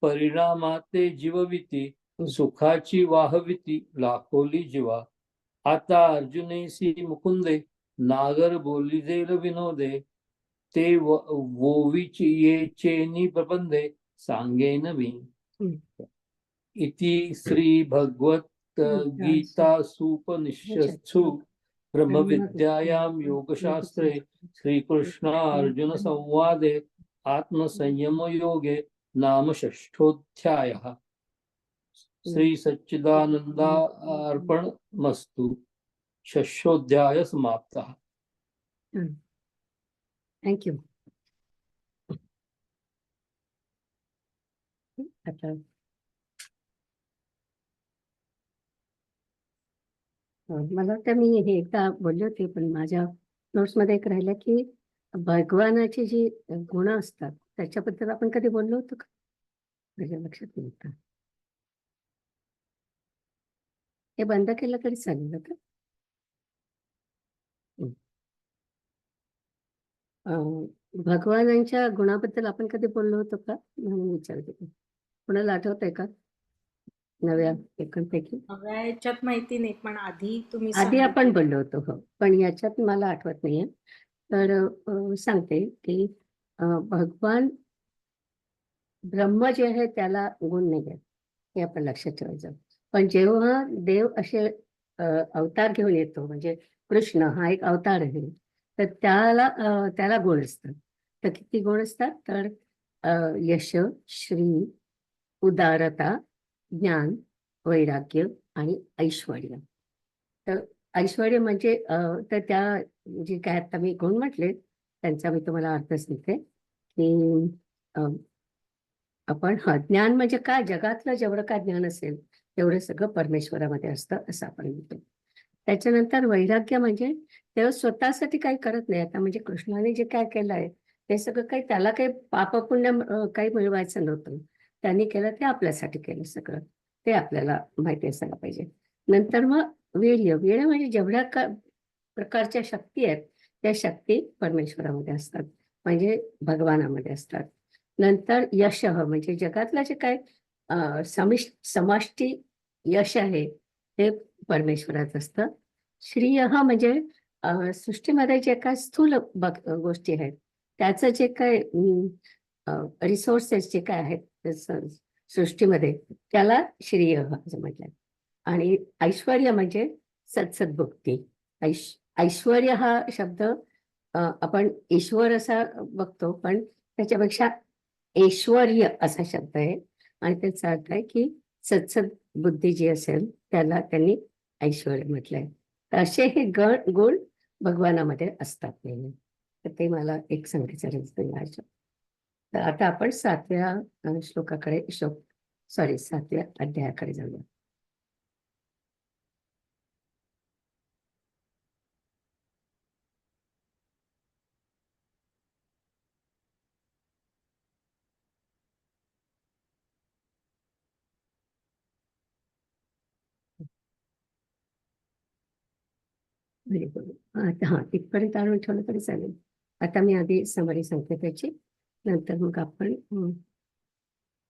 परिणामाते जीवविती, सुखाची वाहविती लाखोली जीवा. आता अर्जुनेसी मुकुंदे नागर बोलिजेल विनोदे, ते वोविच येचेनी प्रबंधे सांगेन मी. इति श्री भगवत गीता सूपनिषत्सु ब्रह्मविद्यायां योगशास्त्रे श्रीकृष्ण अर्जुन संवादे आत्मसंयम योगे नाम षष्ठोऽध्यायः. श्री सच्चिदानंदा अर्पणमस्तु. षष्ठोऽध्याय समाप्तः. थँक्यू. आता मला वाटतं मी हे एकदा बोलले होते, पण माझ्या नोट्समध्ये एक राहिलं की भगवानाची जी गुण असतात त्याच्याबद्दल आपण कधी बोललो होतो का? माझ्या लक्षात नाही आता. हे बंद केलं तरी चालेल का? भगवानांच्या गुणाबद्दल आपण कधी बोललो होतो का म्हणून विचारते. कोणाला आठवत आहे का नव्या एकंपैकी? नव्या याच्यात माहिती नाही, पण आधी तुम्ही आधी आपण बोललो होतो. हो, पण याच्यात मला आठवत नाहीये. तर सांगते की भगवान ब्रह्म जे आहे त्याला गुण नाही आहेत, हे आपण लक्षात ठेवायचं. पण जेव्हा देव असे अवतार घेऊन येतो, म्हणजे कृष्ण हा एक अवतार आहे, तर त्याला गुण असतात. तर किती गुण असतात? तर यश, श्री, उदारता, ज्ञान, वैराग्य आणि ऐश्वर्य. तर ऐश्वर्य म्हणजे तर त्या जे काय आता मी गुण म्हटले त्यांचा मी तुम्हाला अर्थ सांगते की आपण ज्ञान म्हणजे काय, जगातलं जेवढं काय ज्ञान असेल तेवढं सगळं परमेश्वरामध्ये असतं असं आपण म्हणतो. त्याच्यानंतर वैराग्य म्हणजे तेव्हा स्वतःसाठी काही करत नाही. आता म्हणजे कृष्णाने जे काय केलं आहे ते सगळं काही, त्याला काही पापपुण्य काही मिळवायचं नव्हतं. त्यांनी केलं ते आपल्यासाठी केलं सगळं, ते आपल्याला माहिती असायला पाहिजे. नंतर मग वीर्य म्हणजे जेवढ्या प्रकारच्या शक्ती आहेत त्या शक्ती परमेश्वरामध्ये असतात, म्हणजे भगवानामध्ये असतात. नंतर यश म्हणजे जगातलं जे काय समष्टी यश आहे ते परमेश्वरात असतं. श्रीय म्हणजे सृष्टीमध्ये जे काय स्थूल गोष्टी आहेत त्याचं जे काय रिसोर्सेस जे काय आहेत सृष्टीमध्ये त्याला श्रीय असं म्हटलं. आणि ऐश्वर्य म्हणजे सत्सद्भुक्ती. ऐश्वर्य हा शब्द आपण ईश्वर असा बघतो, पण त्याच्यापेक्षा ऐश्वर्य असा शब्द आहे आणि त्याचा अर्थ आहे की सत्सद बुद्धी जी असेल त्याला त्यांनी ऐश्वर्य म्हटलंय. तर असे हे गुण भगवानामध्ये असतात नेहमी. तर ते मला एक सांगायचं. तर आता आपण 7व्या श्लोकाकडे सॉरी 7व्या अध्यायाकडे जाऊया. Very good. आता हा तिथपर्यंत आणून ठेवलं तरी चालेल. आता मी आधी समरी सांगते त्याची, नंतर मग आपण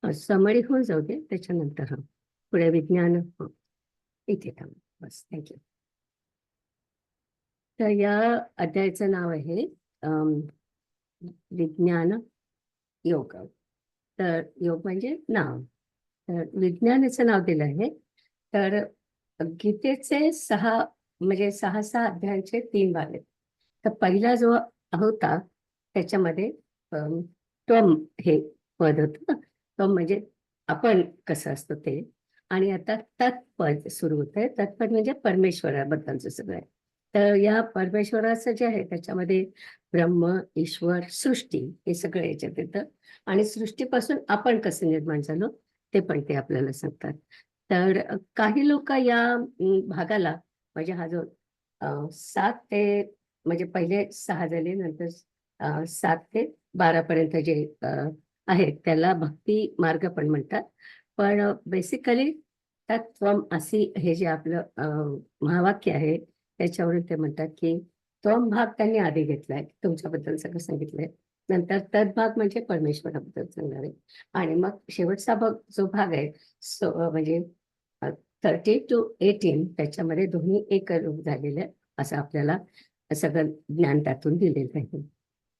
समरी होऊन जाऊ दे, त्याच्यानंतर हा पुढे विज्ञान. इथे थांब बस. थँक्यू. तर या अध्यायाचं नाव आहे विज्ञान योग. तर योग म्हणजे नाव, तर विज्ञानाचं नाव दिलं आहे. तर गीतेचे 6 म्हणजे 6 अध्यायांचे 3 भाग आहेत. तर पहिला जो होता त्याच्यामध्ये त्वम हे पद होतं ना, त्वम म्हणजे आपण कसं असतो ते. आणि आता तत्पद सुरू होत आहे. तत्पद म्हणजे परमेश्वराबद्दलचं सगळं आहे. तर या परमेश्वराचं जे आहे त्याच्यामध्ये ब्रह्म, ईश्वर, सृष्टी हे सगळं याच्यात येतं. आणि सृष्टीपासून आपण कसं निर्माण झालो ते पण ते आपल्याला सांगतात. तर काही लोक या भागाला म्हणजे हा जो 7 ते म्हणजे पहिले 6 झाले, नंतर 7 ते 12 पर्यंत जे आहेत त्याला भक्ती मार्ग पण म्हणतात. पण बेसिकली तत्त्वम अशी हे जे आपलं महावाक्य आहे त्याच्यावरून ते म्हणतात की त्वम भाग त्यांनी आधी घेतलाय, तुमच्याबद्दल सगळं सांगितलंय. नंतर तद्भाग म्हणजे परमेश्वराबद्दल सांगणार आहे. आणि मग शेवटचा भाग जो भाग आहे म्हणजे 30 to 18 त्याच्यामध्ये दोन्ही एक रूप झालेलं आहे असं आपल्याला सगळं ज्ञान त्यातून दिलेलं आहे.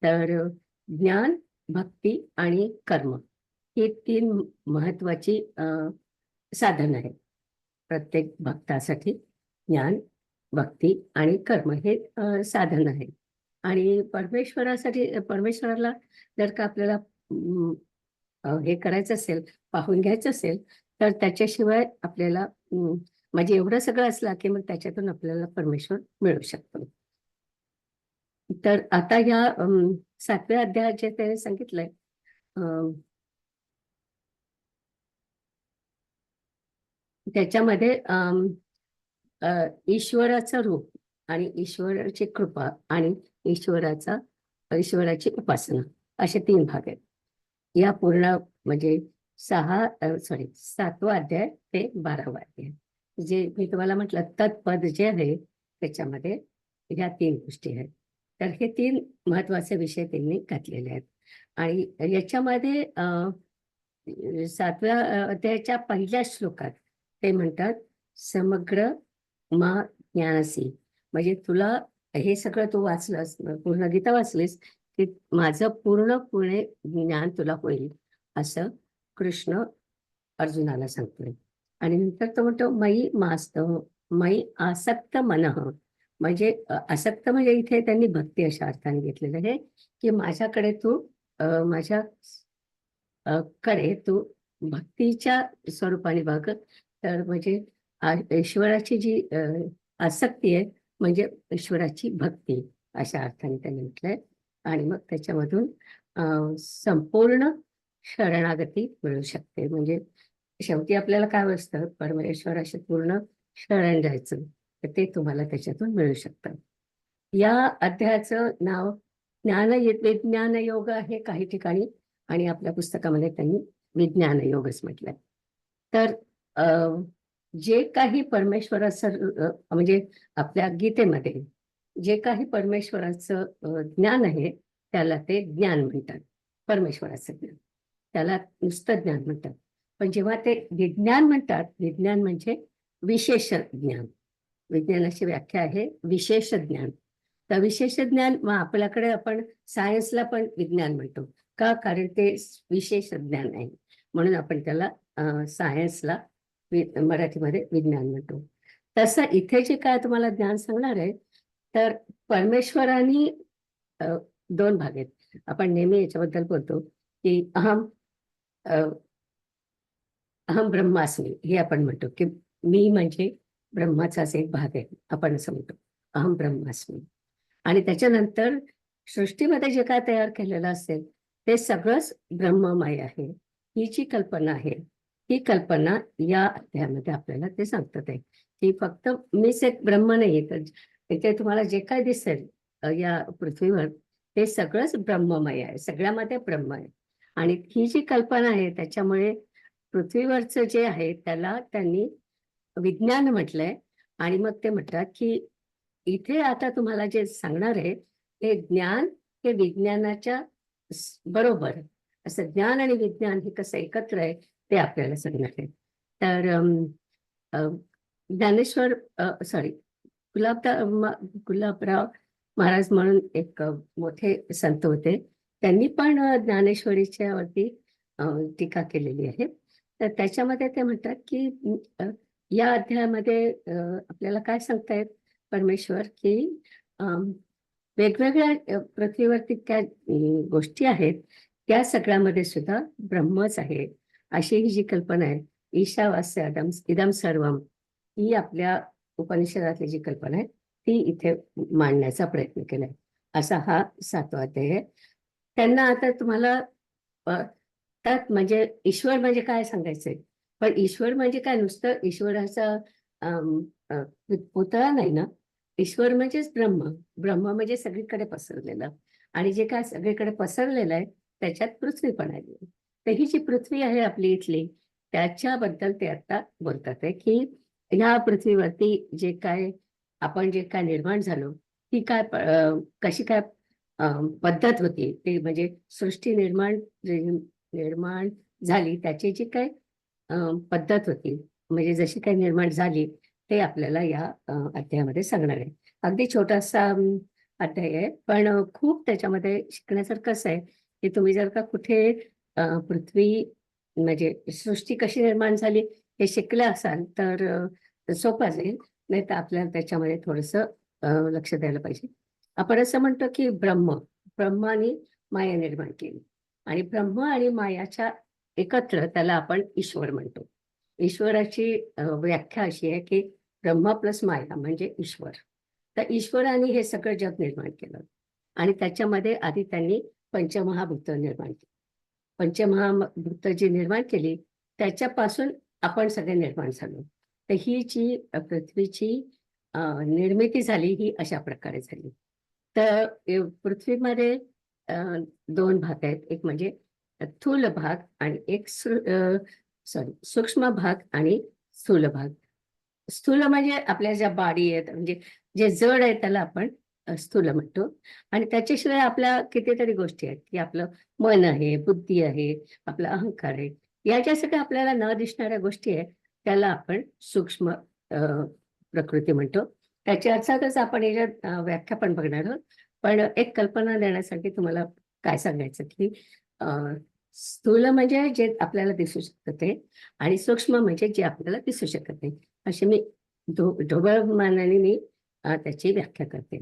तर ज्ञान, भक्ती आणि कर्म ही 3 महत्वाची साधन आहे प्रत्येक भक्तासाठी. ज्ञान, भक्ती आणि कर्म हे साधन आहे. आणि परमेश्वराला जर का आपल्याला हे करायचं असेल, पाहून घ्यायचं असेल, तर त्याच्याशिवाय आपल्याला म्हणजे एवढं सगळं असलं की मग त्याच्यातून आपल्याला परमेश्वर मिळू शकतो. तर आता या 7व्या अध्यायात जे त्याने सांगितलंय त्याच्यामध्ये ईश्वराचं रूप आणि ईश्वराची कृपा आणि ईश्वराची उपासना असे 3 भाग आहेत. या पूर्ण म्हणजे 7वा अध्याय ते 12वा अध्याय. जे मी तुम्हाला म्हटलं तत्पद जे आहे त्याच्यामध्ये ह्या 3 गोष्टी आहेत. तर हे 3 महत्वाचे विषय त्यांनी घातलेले आहेत. आणि याच्यामध्ये 7व्या अध्यायाच्या पहिल्या श्लोकात ते म्हणतात समग्र मा ज्ञानसी, म्हणजे तुला हे सगळं तू वाचलंस, पूर्ण गीता वाचलीस की माझं पूर्णपणे ज्ञान तुला होईल असं कृष्ण अर्जुनाला सांगतोय. आणि नंतर तो म्हणतो मयी मास्तव मयी आसक्त मनः, म्हणजे आसक्त म्हणजे इथे त्यांनी भक्ती अशा अर्थाने घेतलेलं आहे की माझ्याकडे तू माझ्या कडे तू भक्तीच्या स्वरूपाने बघ. तर म्हणजे ईश्वराची जी आसक्ती आहे म्हणजे ईश्वराची भक्ती अशा अर्थाने त्यांनी म्हटलंय. आणि मग त्याच्यामधून संपूर्ण शरणागती मिळू शकते. म्हणजे शेवटी आपल्याला काय असतं, परमेश्वराशी पूर्ण शरण जायचं, तर ते तुम्हाला त्याच्यातून मिळू शकतं. या अध्यायाचं नाव विज्ञान योग आहे काही ठिकाणी, आणि आपल्या पुस्तकामध्ये त्यांनी विज्ञान योगच म्हटलंय. तर जे काही परमेश्वराचं म्हणजे आपल्या गीतेमध्ये जे काही परमेश्वराचं ज्ञान आहे त्याला ते ज्ञान म्हणतात, परमेश्वराचं ज्ञान. त्याला नुसतं ज्ञान म्हणतात. पण जेव्हा ते विज्ञान म्हणतात, विज्ञान म्हणजे विशेष ज्ञान. विज्ञानाची व्याख्या आहे विशेष ज्ञान. तर विशेष ज्ञान मग आपल्याकडे आपण सायन्सला पण विज्ञान म्हणतो का, कारण ते विशेष ज्ञान आहे म्हणून आपण त्याला सायन्सला मराठीमध्ये विज्ञान म्हणतो. तसं इथे जे काय तुम्हाला ज्ञान सांगणार आहे, तर परमेश्वराने 2 भाग आहेत. आपण नेहमी याच्याबद्दल बोलतो की अहम ब्रह्मास्मी, हे आपण म्हणतो की मी म्हणजे ब्रह्माचाच एक भाग आहे, आपण असं म्हणतो अहम ब्रह्मास्मी. आणि त्याच्यानंतर सृष्टीमध्ये जे काय तयार केलेलं असेल ते सगळंच ब्रह्ममय आहे, ही जी कल्पना आहे ही कल्पना या अध्यायामध्ये आपल्याला ते सांगतात आहे की फक्त मीच एक ब्रह्म नाही, तर इथे तुम्हाला जे काय दिसेल या पृथ्वीवर ते सगळंच ब्रह्ममय आहे, सगळ्यामध्ये ब्रह्म आहे. आणि ही जी कल्पना आहे त्याच्यामुळे पृथ्वीवरचं जे आहे त्याला त्यांनी विज्ञान म्हटलंय. आणि मग ते म्हणतात की इथे आता तुम्हाला जे सांगणार आहे ते ज्ञान हे विज्ञानाच्या बरोबर, असं ज्ञान आणि विज्ञान हे कसं एकत्र आहे ते आपल्याला सांगणार आहे. तर ज्ञानेश्वर गुलाबराव महाराज म्हणून एक मोठे संत होते. त्यांनी पण ज्ञानेश्वरीच्या वरती टीका केलेली आहे. तर त्याच्यामध्ये ते म्हणतात की या अध्यायामध्ये आपल्याला काय सांगतायत परमेश्वर की वेगवेगळ्या पृथ्वीवरती त्या गोष्टी आहेत त्या सगळ्यामध्ये सुद्धा ब्रह्मच आहे, अशी ही जी कल्पना आहे ईशावास्य इदम सर्वम, ही आपल्या उपनिषदातली जी कल्पना आहे ती इथे मांडण्याचा प्रयत्न केलाय. असा हा 7वा अध्याय आहे. त्यांना आता तुम्हाला त्यात म्हणजे ईश्वर म्हणजे काय सांगायचंय, पण ईश्वर म्हणजे काय नुसतं ईश्वराचा पुतळा नाही ना. ईश्वर म्हणजेच ब्रह्म, ब्रह्म म्हणजे सगळीकडे पसरलेलं, आणि जे काय सगळीकडे पसरलेलं आहे त्याच्यात पृथ्वी पण आली. तर ही जी पृथ्वी आहे आपली इथली त्याच्याबद्दल ते आता बोलतात आहे की ह्या पृथ्वीवरती जे काय आपण जे काय निर्माण झालो ती काय कशी काय पद्धत होती, ती म्हणजे सृष्टी निर्माण झाली त्याची जी काय पद्धत होती, म्हणजे जशी काही निर्माण झाली ते आपल्याला या अध्यायामध्ये सांगणार आहे. अगदी छोटासा अध्याय आहे पण खूप त्याच्यामध्ये शिकण्यासारखं असं आहे की तुम्ही जर का कुठे पृथ्वी म्हणजे सृष्टी कशी निर्माण झाली हे शिकले असाल तर सोपं जाईल, नाही तर आपल्याला त्याच्यामध्ये थोडंसं लक्ष द्यायला पाहिजे. आपण असं म्हणतो की ब्रह्माने माया निर्माण केली, आणि ब्रह्म आणि मायाच्या एकत्र त्याला आपण ईश्वर म्हणतो. ईश्वराची व्याख्या अशी आहे की ब्रह्म प्लस माया म्हणजे ईश्वर. तर ईश्वराने हे सगळं जग निर्माण केलं, आणि त्याच्यामध्ये आधी त्यांनी पंचमहाभूत निर्माण केली. पंचमहाभूत जी निर्माण केली त्याच्यापासून आपण सगळे निर्माण झालो. तर ही जी पृथ्वीची निर्मिती झाली ही अशा प्रकारे झाली. तर पृथ्वीमध्ये 2 भाग आहेत, एक म्हणजे स्थूल भाग आणि एक सूक्ष्म भाग आणि स्थूल भाग. स्थूल म्हणजे आपल्या ज्या बॉडी आहेत म्हणजे जे जड आहे त्याला आपण स्थूल म्हणतो, आणि त्याच्याशिवाय आपल्या कितीतरी गोष्टी आहेत की आपलं मन आहे, बुद्धी आहे, आपला अहंकार आहे, या ज्या सगळ्या आपल्याला न दिसणाऱ्या गोष्टी आहेत त्याला आपण सूक्ष्म प्रकृती म्हणतो. त्याच्या अर्थातच आपण याच्यात व्याख्या पण बघणार आहोत, पण एक कल्पना देण्यासाठी तुम्हाला काय सांगायचं की स्थूल म्हणजे जे आपल्याला दिसू शकतं ते, आणि सूक्ष्म म्हणजे जे आपल्याला दिसू शकत नाही, असे मी ढोबळ मानाने मी त्याची व्याख्या करते.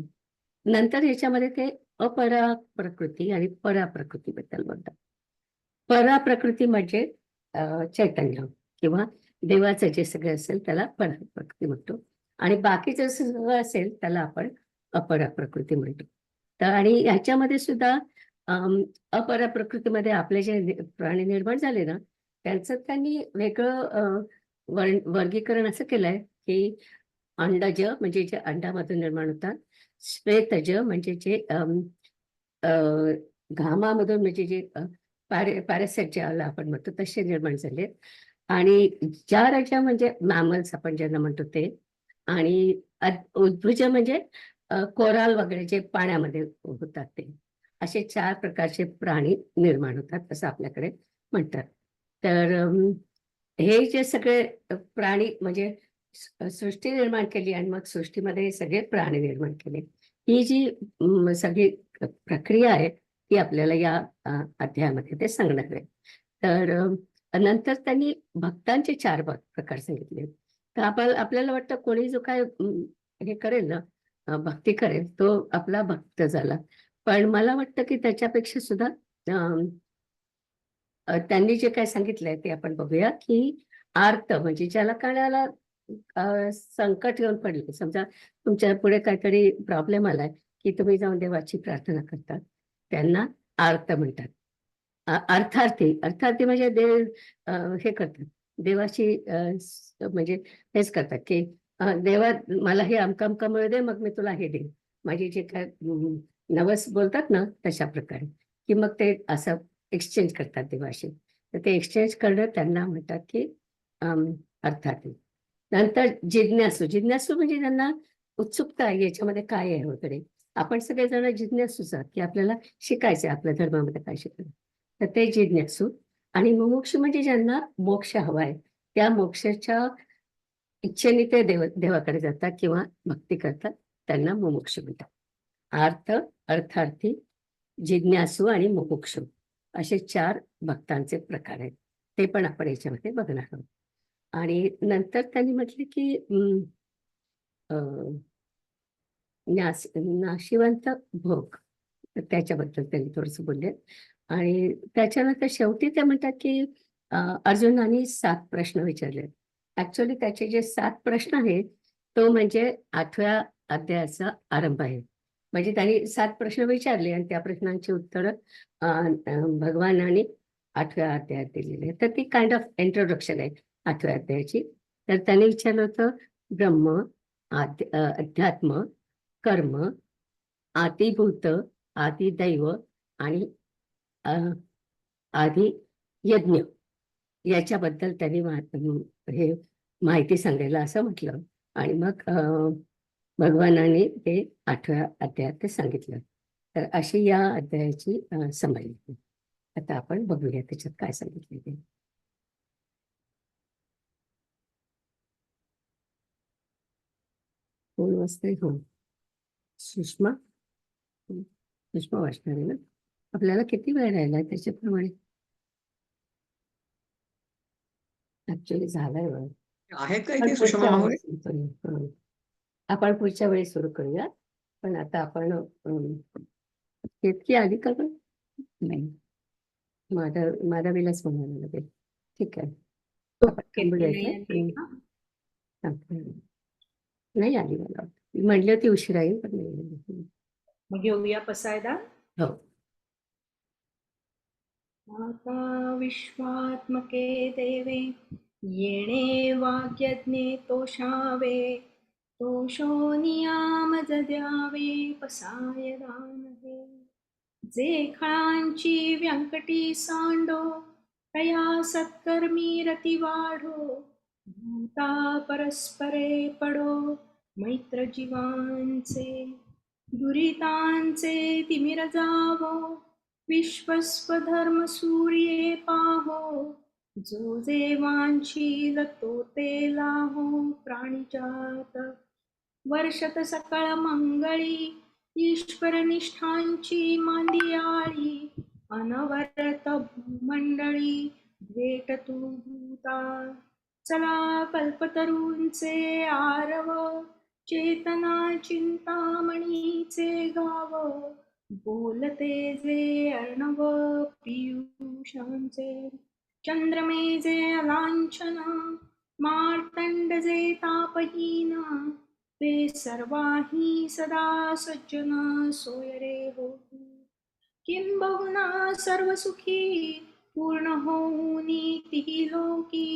नंतर याच्यामध्ये ते अपरा प्रकृती आणि परा प्रकृती बद्दल बोलतात. परा प्रकृती म्हणजे चैतन्य किंवा देवाचं जे सगळं असेल त्याला परा प्रकृती म्हणतो, आणि बाकीचं सगळं असेल त्याला आपण अपरा प्रकृती म्हणतो. तर आणि ह्याच्यामध्ये सुद्धा अपरा प्रकृतीमध्ये आपले जे प्राणी निर्माण झाले ना त्यांचं त्यांनी वेगळं वर्गीकरण असं केलंय की अंडज म्हणजे जे अंडामधून निर्माण होतात, श्वेतज म्हणजे जे घामामधून म्हणजे जे पॅरासाइट ज्याला आपण म्हणतो तसे निर्माण झाले, आणि ज्या म्हणजे मॅमल्स आपण ज्यांना म्हणतो ते, आणि उद्भुज म्हणजे कोराल वगैरे जे पाण्यामध्ये होतात ते, असे 4 प्रकारचे प्राणी निर्माण होतात असं आपल्याकडे म्हणतात. तर हे जे सगळे प्राणी म्हणजे सृष्टी निर्माण केली आणि मग सृष्टीमध्ये हे सगळे प्राणी निर्माण केले, ही जी सगळी प्रक्रिया आहे ती आपल्याला या अध्यायामध्ये ते सांगणार आहे. तर नंतर त्यांनी भक्तांचे 4 प्रकार सांगितले. तर आपल्याला वाटतं कोणी जो काय हे करेल ना भक्ती करेल तो आपला भक्त झाला, पण मला वाटतं की त्याच्यापेक्षा सुद्धा त्यांनी जे काय सांगितलंय ते आपण बघूया की आर्त म्हणजे ज्याला कानाला संकट येऊन पडले, समजा तुमच्या पुढे काहीतरी प्रॉब्लेम आलाय की तुम्ही जाऊन देवाची प्रार्थना करतात, त्यांना आर्त म्हणतात. अर्थार्थी म्हणजे देव हे करतात देवाशी म्हणजे हेच करतात की देवा मला हे अमका अमका मिळू दे, मग मी तुला हे देईन. माझी जे काय नवस बोलतात ना तशा प्रकारे, की मग ते असं एक्सचेंज करतात देवाशी. तर ते एक्सचेंज करणं त्यांना म्हणतात की अर्थात. नंतर जिज्ञासू. जिज्ञासू म्हणजे त्यांना उत्सुकता आहे याच्यामध्ये काय आहे वगैरे. आपण सगळेजण जिज्ञासूच आहात की आपल्याला शिकायचं आहे, आपल्या धर्मामध्ये काय शिकायचं. तर ते जिज्ञासू. आणि मुमुक्षू म्हणजे ज्यांना मोक्ष हवाय, त्या मोक्षाच्या इच्छेने ते देवाकडे जातात किंवा भक्ती करतात, त्यांना मुमुक्षू म्हणतात. अर्थार्थी, जिज्ञासू आणि मुमुक्षू असे 4 भक्तांचे प्रकार आहेत. ते पण आपण याच्यामध्ये बघणार आहोत. आणि नंतर त्यांनी म्हटले की नाशिवंत भोग, तर त्याच्याबद्दल त्यांनी थोडस बोलले. आणि त्याच्यानंतर शेवटी ते म्हणतात की अर्जुनाने 7 प्रश्न विचारले. ऍक्च्युअली त्याचे जे 7 प्रश्न आहेत तो म्हणजे 8व्या अध्यायाचा आरंभ आहे. म्हणजे त्यांनी 7 प्रश्न विचारले आणि त्या प्रश्नांची उत्तरं भगवानाने 8व्या अध्यायात दिलेली आहे. तर ती काइंड ऑफ इंट्रोडक्शन आहे 8व्या अध्यायाची. तर त्यांनी विचारलं होतं ब्रह्म, अध्यात्म, कर्म, आदिभूत, आदिदैव आणि आधी यज्ञ याच्याबद्दल त्यांनी हे माहिती सांगायला असं म्हटलं. आणि मग भगवानाने ते 8व्या अध्यायात ते सांगितलं. तर अशी या अध्यायाची समरी. आता आपण बघूया त्याच्यात काय सांगितलं ते. कोण वाचतंय? हो, सुषमा. सुषमा वाचणार आहे ना. आपल्याला किती वेळ राहिला त्याच्याप्रमाणे ऍक्च्युअली झालाय वेळ. आहेत का पण इथे सुषमा पुढच्या माहुरे? वेळेस सुरू करूया. आपण पुढच्या वेळी सुरू करूया. पण आता आपण केतकी आली का पण नाही, माधवीलाच म्हणायला लागेल. ठीक आहे, आपण थांबूया नाही इथे. आली का? नाही आली, मला वाटतं म्हणली होती उशिरा येईल पण नाही आली. मग घेऊया पसायदा. हो. माता विश्वात्मके देवे येणे वाग्यज्ञे तोषावे, तोषो नियामज द्यावे पसायदा नव्हे. जे खळांची व्यंकटी सांडो, तया सत्कर्मी रती वाढो. भूता परस्परे पडो, मैत्र जीवांचे दुरितांचे तिमिर जावो. विश्वस्वधर्म सूर्ये पाहो, जो जे वांछील तो ते लाहो. प्राणिजात वर्षत सकळ मंगळी, ईश्वर निष्ठांची मांदियाळी. अनवरत भूमंडळी भेट तू भूता. चला कल्पतरूंचे आरव, चेतना चिंतामणीचे गाव. बोलते जे अर्णव पियुषांचे, चंद्रमे जे अलांछन. मार्तंड जे तापहीन, ते सर्वाही सदा सज्जन सोय रे हो. किंबहुना सर्व सुखी पूर्ण होऊनी तिही लोकी.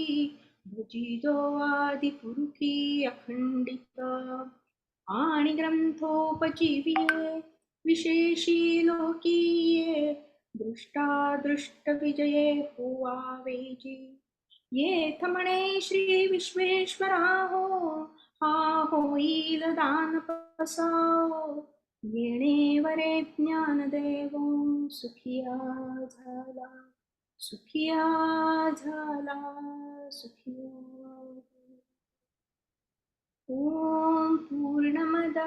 भजिजो आदि पुरुषी अखंडित, आणि ग्रंथोपजीविये विशेषी लोकीये. दृष्टादृष्ट विजये होवावेजी. येथ म्हणे श्री विश्वेश्वरा हो, हा होईल दान पसाओ. येणे वरे ज्ञानदेव सुखिया झाला, सुखिया झाला, सुखिया. ओम पूर्णमद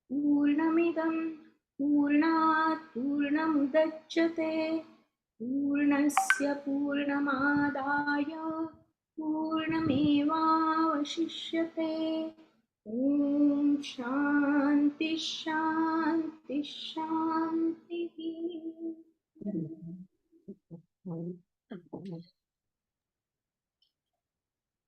पूर्णमिदं पूर्णात् पूर्णमुदच्यते, पूर्णस्य पूर्णमादाय पूर्णमेवावशिष्यते. ओम शांती शांती शांती.